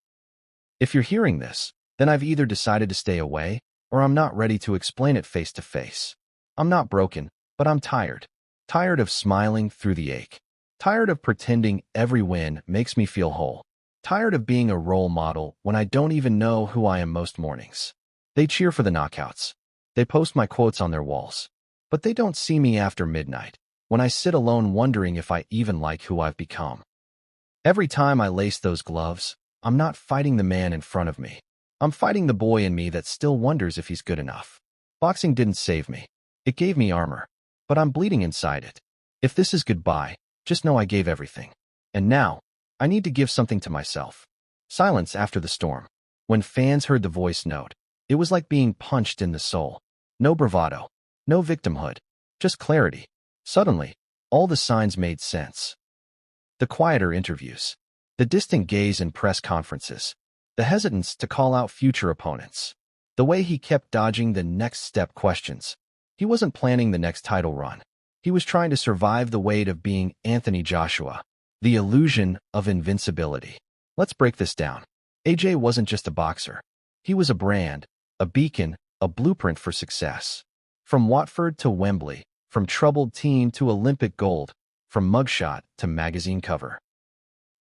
If you're hearing this, then I've either decided to stay away, or I'm not ready to explain it face to face. I'm not broken, but I'm tired. Tired of smiling through the ache. Tired of pretending every win makes me feel whole. Tired of being a role model when I don't even know who I am most mornings. They cheer for the knockouts. They post my quotes on their walls. But they don't see me after midnight, when I sit alone wondering if I even like who I've become. Every time I lace those gloves, I'm not fighting the man in front of me. I'm fighting the boy in me that still wonders if he's good enough. Boxing didn't save me. It gave me armor. But I'm bleeding inside it. If this is goodbye, just know I gave everything. And now, I need to give something to myself. Silence after the storm. When fans heard the voice note, it was like being punched in the soul. No bravado. No victimhood. Just clarity. Suddenly, all the signs made sense. The quieter interviews. The distant gaze in press conferences. The hesitance to call out future opponents. The way he kept dodging the next step questions. He wasn't planning the next title run. He was trying to survive the weight of being Anthony Joshua. The illusion of invincibility. Let's break this down. AJ wasn't just a boxer. He was a brand, a beacon, a blueprint for success. From Watford to Wembley, from troubled teen to Olympic gold, from mugshot to magazine cover.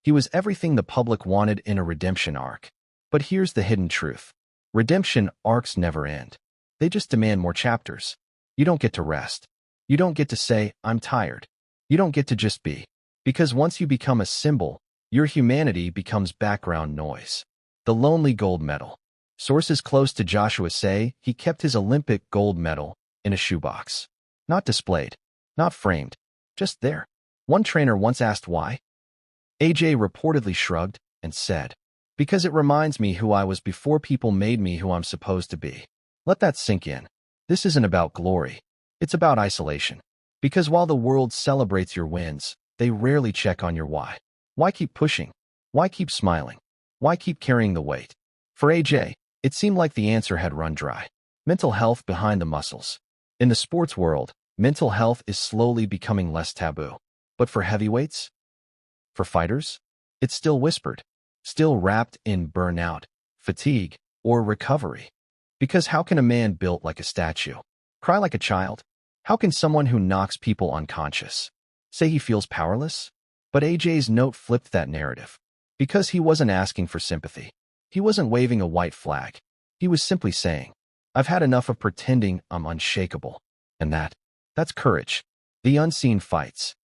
He was everything the public wanted in a redemption arc. But here's the hidden truth. Redemption arcs never end. They just demand more chapters. You don't get to rest. You don't get to say, I'm tired. You don't get to just be. Because once you become a symbol, your humanity becomes background noise. The lonely gold medal. Sources close to Joshua say he kept his Olympic gold medal in a shoebox. Not displayed. Not framed. Just there. One trainer once asked why. AJ reportedly shrugged and said, because it reminds me who I was before people made me who I'm supposed to be. Let that sink in. This isn't about glory. It's about isolation. Because while the world celebrates your wins, they rarely check on your why. Why keep pushing? Why keep smiling? Why keep carrying the weight? For AJ, it seemed like the answer had run dry. Mental health behind the muscles. In the sports world, mental health is slowly becoming less taboo. But for heavyweights? For fighters? It's still whispered. Still wrapped in burnout, fatigue, or recovery. Because how can a man built like a statue cry like a child? How can someone who knocks people unconscious say he feels powerless? But AJ's note flipped that narrative. Because he wasn't asking for sympathy. He wasn't waving a white flag. He was simply saying, I've had enough of pretending I'm unshakable. And that's courage. The unseen fights.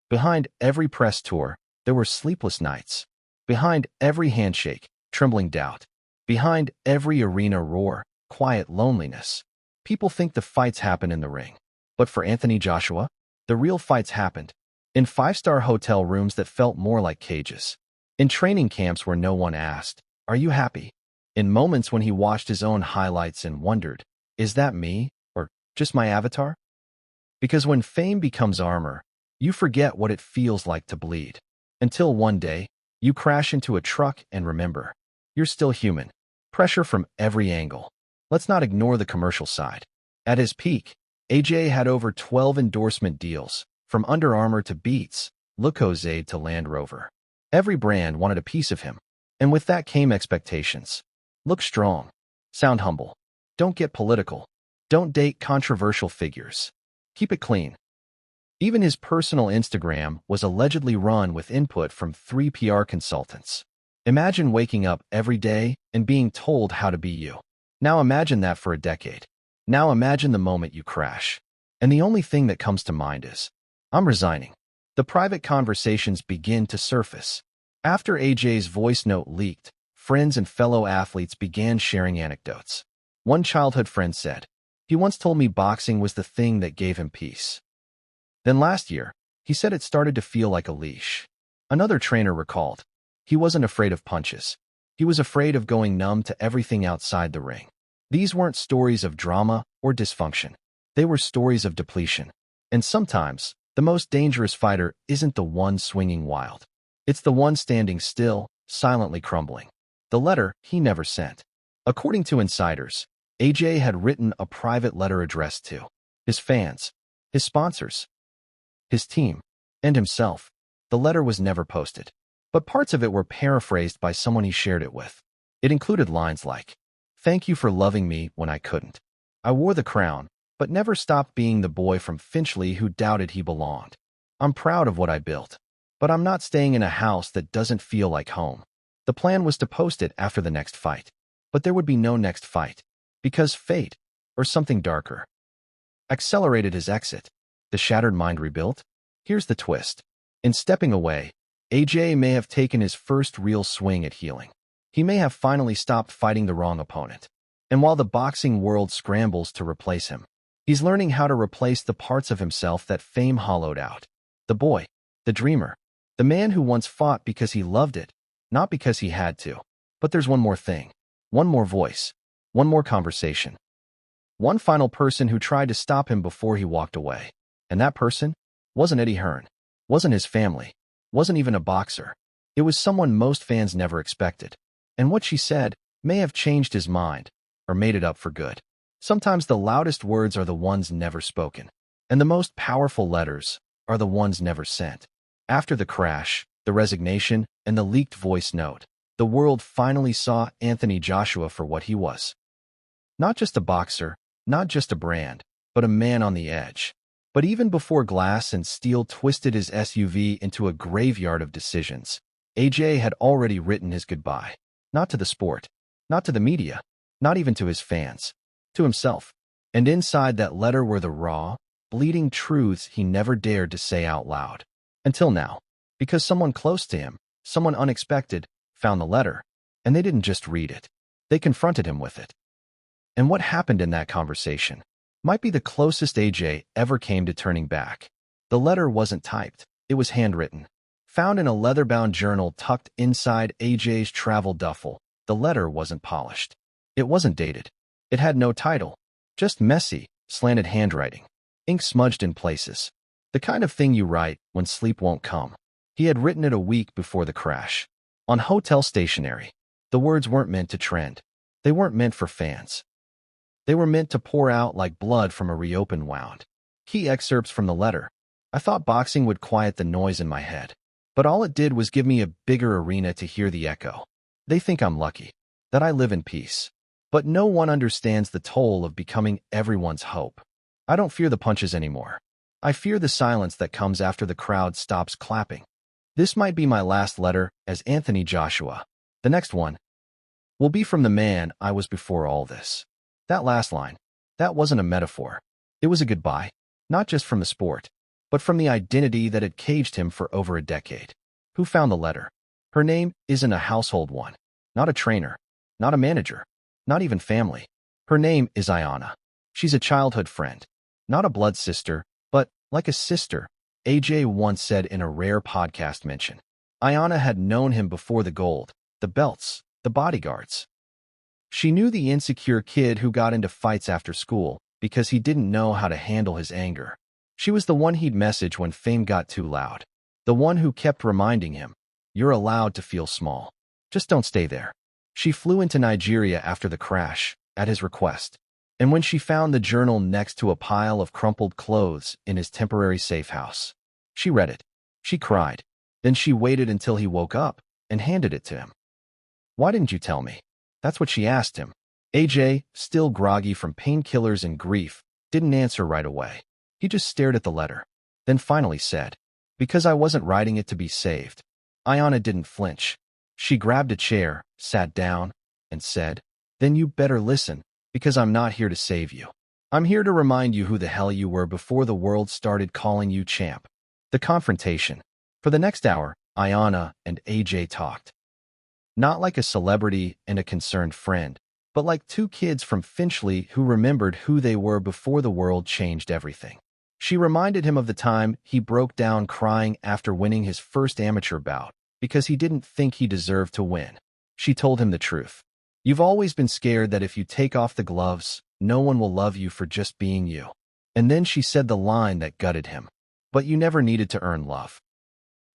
Behind every press tour, there were sleepless nights. Behind every handshake, trembling doubt. Behind every arena roar, quiet loneliness. People think the fights happen in the ring. But for Anthony Joshua, the real fights happened in 5-star hotel rooms that felt more like cages. In training camps where no one asked, are you happy? In moments when he watched his own highlights and wondered, is that me? Or Just my avatar? Because when fame becomes armor, you forget what it feels like to bleed. Until one day, you crash into a truck and remember, you're still human. Pressure from every angle. Let's not ignore the commercial side. At his peak, AJ had over 12 endorsement deals, from Under Armour to Beats, Lucozade to Land Rover. Every brand wanted a piece of him. And with that came expectations. Look strong. Sound humble. Don't get political. Don't date controversial figures. Keep it clean. Even his personal Instagram was allegedly run with input from 3 PR consultants. Imagine waking up every day and being told how to be you. Now imagine that for a decade. Now imagine the moment you crash. And the only thing that comes to mind is, I'm resigning. The private conversations begin to surface. After AJ's voice note leaked, friends and fellow athletes began sharing anecdotes. One childhood friend said, "He once told me boxing was the thing that gave him peace." Then last year, he said it started to feel like a leash. Another trainer recalled, he wasn't afraid of punches. He was afraid of going numb to everything outside the ring. These weren't stories of drama or dysfunction. They were stories of depletion. And sometimes, the most dangerous fighter isn't the one swinging wild. It's the one standing still, silently crumbling. The letter he never sent. According to insiders, AJ had written a private letter addressed to his fans, his sponsors, his team, and himself. The letter was never posted, but parts of it were paraphrased by someone he shared it with. It included lines like, "Thank you for loving me when I couldn't. I wore the crown, but never stopped being the boy from Finchley who doubted he belonged. I'm proud of what I built, but I'm not staying in a house that doesn't feel like home." The plan was to post it after the next fight, but there would be no next fight, because fate, or something darker, accelerated his exit. The shattered mind rebuilt? Here's the twist. In stepping away, AJ may have taken his first real swing at healing. He may have finally stopped fighting the wrong opponent. And while the boxing world scrambles to replace him, he's learning how to replace the parts of himself that fame hollowed out. The boy, the dreamer, the man who once fought because he loved it, not because he had to. But there's one more thing, one more voice, one more conversation. One final person who tried to stop him before he walked away. And that person wasn't Eddie Hearn, wasn't his family, wasn't even a boxer. It was someone most fans never expected. And what she said may have changed his mind, or made it up for good. Sometimes the loudest words are the ones never spoken, and the most powerful letters are the ones never sent. After the crash, the resignation, and the leaked voice note, the world finally saw Anthony Joshua for what he was. Not just a boxer, not just a brand, but a man on the edge. But even before glass and steel twisted his SUV into a graveyard of decisions, AJ had already written his goodbye. Not to the sport, not to the media, not even to his fans, to himself. And inside that letter were the raw, bleeding truths he never dared to say out loud. Until now. Because someone close to him, someone unexpected, found the letter, and they didn't just read it. They confronted him with it. And what happened in that conversation might be the closest AJ ever came to turning back. The letter wasn't typed. It was handwritten. Found in a leather-bound journal tucked inside AJ's travel duffel, the letter wasn't polished. It wasn't dated. It had no title. Just messy, slanted handwriting. Ink smudged in places. The kind of thing you write when sleep won't come. He had written it a week before the crash. On hotel stationery. The words weren't meant to trend. They weren't meant for fans. They were meant to pour out like blood from a reopened wound. Key excerpts from the letter. I thought boxing would quiet the noise in my head, but all it did was give me a bigger arena to hear the echo. They think I'm lucky, that I live in peace. But no one understands the toll of becoming everyone's hope. I don't fear the punches anymore. I fear the silence that comes after the crowd stops clapping. This might be my last letter as Anthony Joshua. The next one will be from the man I was before all this. That last line, that wasn't a metaphor. It was a goodbye, not just from the sport, but from the identity that had caged him for over a decade. Who found the letter? Her name isn't a household one, not a trainer, not a manager, not even family. Her name is Ayanna. She's a childhood friend, not a blood sister, but like a sister, AJ once said in a rare podcast mention. Ayanna had known him before the gold, the belts, the bodyguards. She knew the insecure kid who got into fights after school, because he didn't know how to handle his anger. She was the one he'd message when fame got too loud. The one who kept reminding him, "You're allowed to feel small. Just don't stay there." She flew into Nigeria after the crash, at his request. And when she found the journal next to a pile of crumpled clothes in his temporary safe house, she read it. She cried. Then she waited until he woke up and handed it to him. "Why didn't you tell me?" That's what she asked him. AJ, still groggy from painkillers and grief, didn't answer right away. He just stared at the letter, then finally said, "Because I wasn't writing it to be saved." Ayanna didn't flinch. She grabbed a chair, sat down, and said, "Then you better listen, because I'm not here to save you. I'm here to remind you who the hell you were before the world started calling you champ." The confrontation. For the next hour, Ayanna and AJ talked. Not like a celebrity and a concerned friend, but like two kids from Finchley who remembered who they were before the world changed everything. She reminded him of the time he broke down crying after winning his first amateur bout because he didn't think he deserved to win. She told him the truth. "You've always been scared that if you take off the gloves, no one will love you for just being you." And then she said the line that gutted him. "But you never needed to earn love.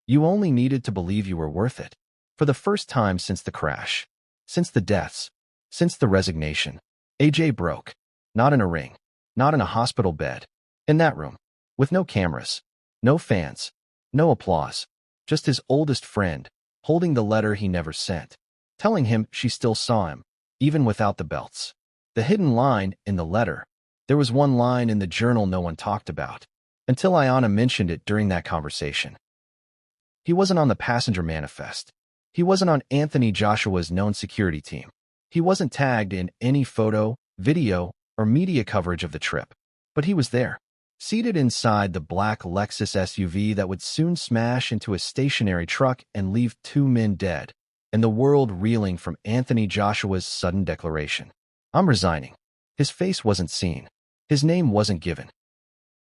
You only needed to believe you were worth it." For the first time since the crash, since the deaths, since the resignation, AJ broke. Not in a ring, not in a hospital bed. In that room, with no cameras, no fans, no applause, just his oldest friend, holding the letter he never sent, telling him she still saw him, even without the belts. The hidden line in the letter. There was one line in the journal no one talked about, until Ayanna mentioned it during that conversation. He wasn't on the passenger manifest. He wasn't on Anthony Joshua's known security team. He wasn't tagged in any photo, video, or media coverage of the trip. But he was there, seated inside the black Lexus SUV that would soon smash into a stationary truck and leave two men dead, and the world reeling from Anthony Joshua's sudden declaration. "I'm resigning." His face wasn't seen. His name wasn't given.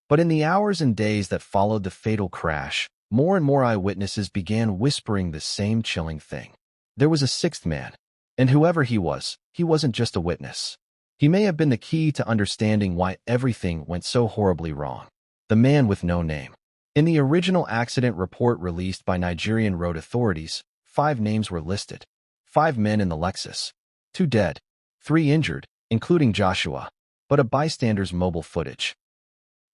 But in the hours and days that followed the fatal crash, more and more eyewitnesses began whispering the same chilling thing. There was a sixth man, and whoever he wasn't just a witness. He may have been the key to understanding why everything went so horribly wrong. The man with no name. In the original accident report released by Nigerian road authorities, 5 names were listed. 5 men in the Lexus. 2 dead, 3 injured, including Joshua, but a bystander's mobile footage.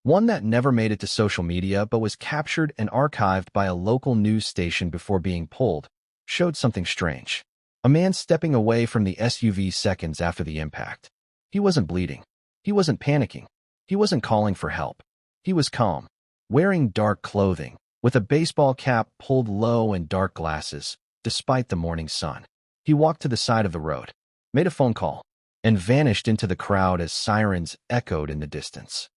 One that never made it to social media but was captured and archived by a local news station before being pulled, showed something strange. A man stepping away from the SUV seconds after the impact. He wasn't bleeding. He wasn't panicking. He wasn't calling for help. He was calm, wearing dark clothing, with a baseball cap pulled low and dark glasses, despite the morning sun. He walked to the side of the road, made a phone call, and vanished into the crowd as sirens echoed in the distance.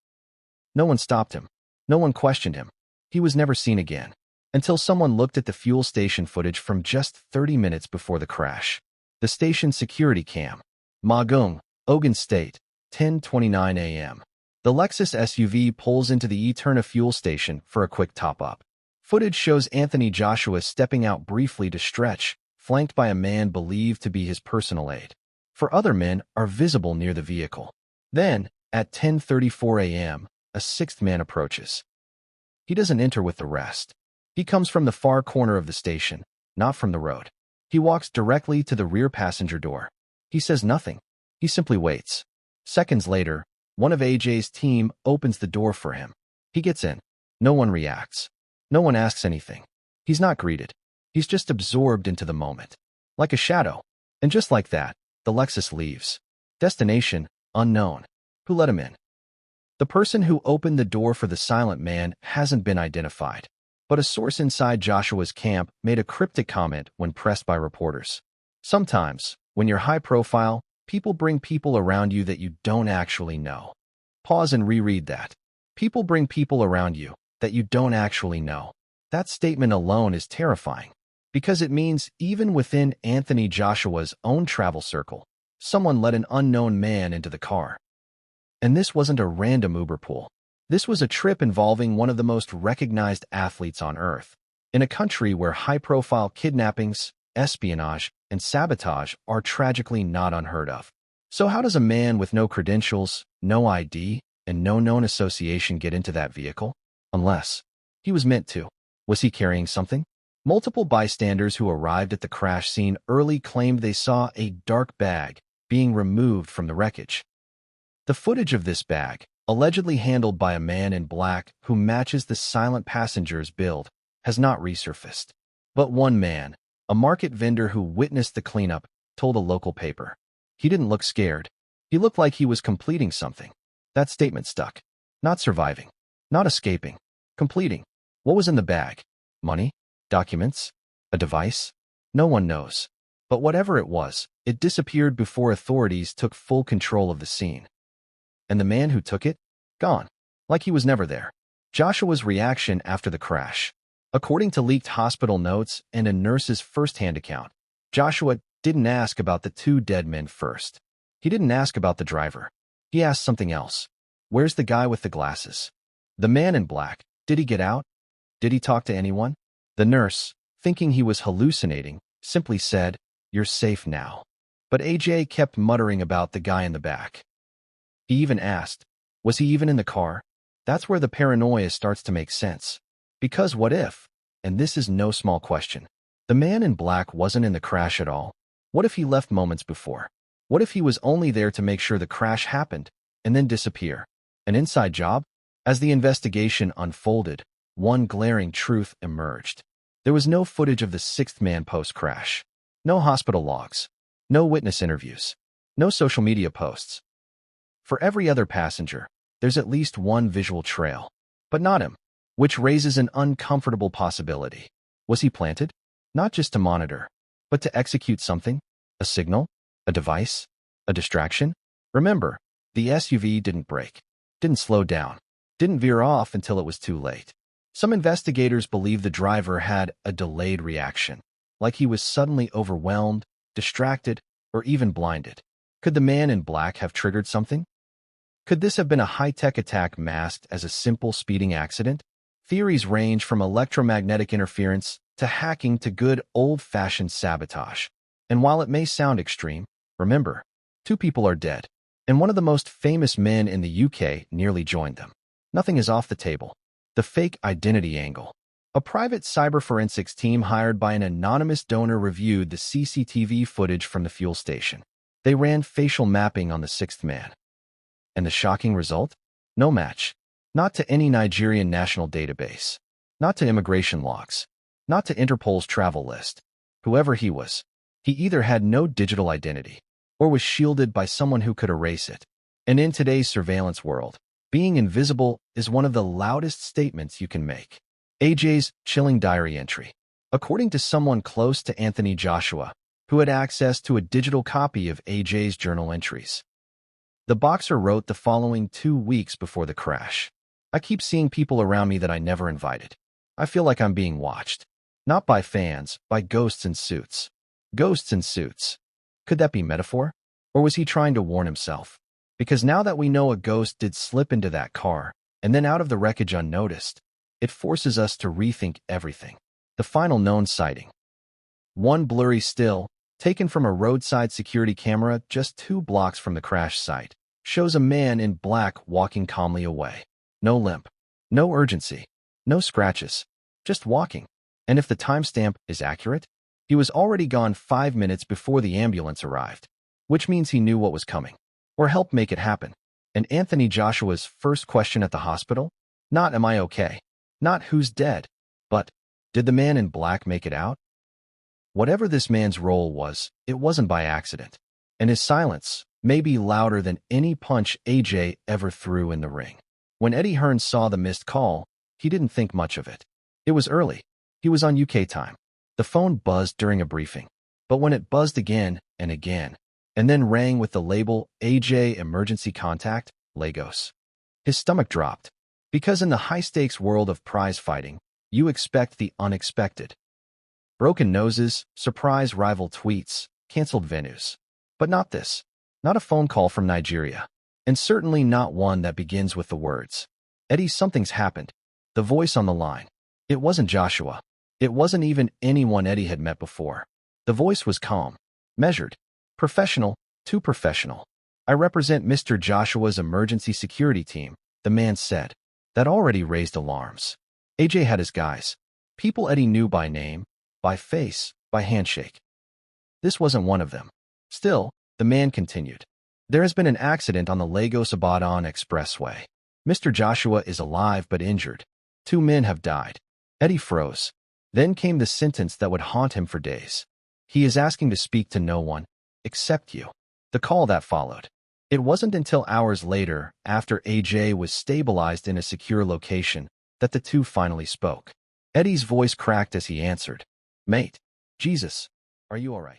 No one stopped him. No one questioned him. He was never seen again, until someone looked at the fuel station footage from just 30 minutes before the crash. The station security cam. Magung, Ogun State, 10:29 a.m. The Lexus SUV pulls into the Eterna fuel station for a quick top-up. Footage shows Anthony Joshua stepping out briefly to stretch, flanked by a man believed to be his personal aide. 4 other men are visible near the vehicle. Then, at 10:34 a.m., a 6th man approaches. He doesn't enter with the rest. He comes from the far corner of the station, not from the road. He walks directly to the rear passenger door. He says nothing. He simply waits. Seconds later, one of AJ's team opens the door for him. He gets in. No one reacts. No one asks anything. He's not greeted. He's just absorbed into the moment. Like a shadow. And just like that, the Lexus leaves. Destination, unknown. Who let him in? The person who opened the door for the silent man hasn't been identified, but a source inside Joshua's camp made a cryptic comment when pressed by reporters. Sometimes, when you're high profile, people bring people around you that you don't actually know. Pause and reread that. People bring people around you that you don't actually know. That statement alone is terrifying, because it means even within Anthony Joshua's own travel circle, someone let an unknown man into the car. And this wasn't a random Uber pool. This was a trip involving one of the most recognized athletes on Earth, in a country where high-profile kidnappings, espionage, and sabotage are tragically not unheard of. So how does a man with no credentials, no ID, and no known association get into that vehicle? Unless he was meant to. Was he carrying something? Multiple bystanders who arrived at the crash scene early claimed they saw a dark bag being removed from the wreckage. The footage of this bag, allegedly handled by a man in black who matches the silent passenger's build, has not resurfaced. But one man, a market vendor who witnessed the cleanup, told a local paper. He didn't look scared. He looked like he was completing something. That statement stuck. Not surviving. Not escaping. Completing. What was in the bag? Money? Documents? A device? No one knows. But whatever it was, it disappeared before authorities took full control of the scene. And the man who took it? Gone. Like he was never there. Joshua's reaction after the crash. According to leaked hospital notes and a nurse's first-hand account, Joshua didn't ask about the two dead men first. He didn't ask about the driver. He asked something else. Where's the guy with the glasses? The man in black, did he get out? Did he talk to anyone? The nurse, thinking he was hallucinating, simply said, "You're safe now." But AJ kept muttering about the guy in the back. He even asked, was he even in the car? That's where the paranoia starts to make sense. Because what if, and this is no small question, the man in black wasn't in the crash at all? What if he left moments before? What if he was only there to make sure the crash happened and then disappear? An inside job? As the investigation unfolded, one glaring truth emerged. There was no footage of the sixth man post-crash. No hospital logs. No witness interviews. No social media posts. For every other passenger, there's at least one visual trail. But not him, which raises an uncomfortable possibility. Was he planted? Not just to monitor, but to execute something? A signal? A device? A distraction? Remember, the SUV didn't brake, didn't slow down, didn't veer off until it was too late. Some investigators believe the driver had a delayed reaction, like he was suddenly overwhelmed, distracted, or even blinded. Could the man in black have triggered something? Could this have been a high-tech attack masked as a simple speeding accident? Theories range from electromagnetic interference to hacking to good old-fashioned sabotage. And while it may sound extreme, remember, 2 people are dead, and one of the most famous men in the UK nearly joined them. Nothing is off the table. The fake identity angle. A private cyber forensics team hired by an anonymous donor reviewed the CCTV footage from the fuel station. They ran facial mapping on the sixth man. And the shocking result? No match. Not to any Nigerian national database. Not to immigration logs. Not to Interpol's travel list. Whoever he was, he either had no digital identity or was shielded by someone who could erase it. And in today's surveillance world, being invisible is one of the loudest statements you can make. AJ's chilling diary entry. According to someone close to Anthony Joshua, who had access to a digital copy of AJ's journal entries, the boxer wrote the following 2 weeks before the crash. I keep seeing people around me that I never invited. I feel like I'm being watched. Not by fans, by ghosts in suits. Ghosts in suits. Could that be metaphor? Or was he trying to warn himself? Because now that we know a ghost did slip into that car, and then out of the wreckage unnoticed, it forces us to rethink everything. The final known sighting. One blurry still, taken from a roadside security camera just 2 blocks from the crash site, shows a man in black walking calmly away. No limp, no urgency, no scratches, just walking. And if the timestamp is accurate, he was already gone 5 minutes before the ambulance arrived, which means he knew what was coming, or helped make it happen. And Anthony Joshua's first question at the hospital? Not am I okay? Not who's dead? But, did the man in black make it out? Whatever this man's role was, it wasn't by accident. And his silence may be louder than any punch AJ ever threw in the ring. When Eddie Hearn saw the missed call, he didn't think much of it. It was early. He was on UK time. The phone buzzed during a briefing. But when it buzzed again and again, and then rang with the label AJ Emergency Contact, Lagos, his stomach dropped. Because in the high-stakes world of prize fighting, you expect the unexpected. Broken noses, surprise rival tweets, canceled venues. But not this. Not a phone call from Nigeria. And certainly not one that begins with the words, "Eddie, something's happened." The voice on the line. It wasn't Joshua. It wasn't even anyone Eddie had met before. The voice was calm, measured, professional, too professional. I represent Mr. Joshua's emergency security team, the man said. That already raised alarms. AJ had his guys. People Eddie knew by name, by face, by handshake. This wasn't one of them. Still, the man continued. There has been an accident on the Lagos-Ibadan Expressway. Mr. Joshua is alive but injured. 2 men have died. Eddie froze. Then came the sentence that would haunt him for days. He is asking to speak to no one, except you. The call that followed. It wasn't until hours later, after AJ was stabilized in a secure location, that the two finally spoke. Eddie's voice cracked as he answered. Mate, Jesus, are you all right?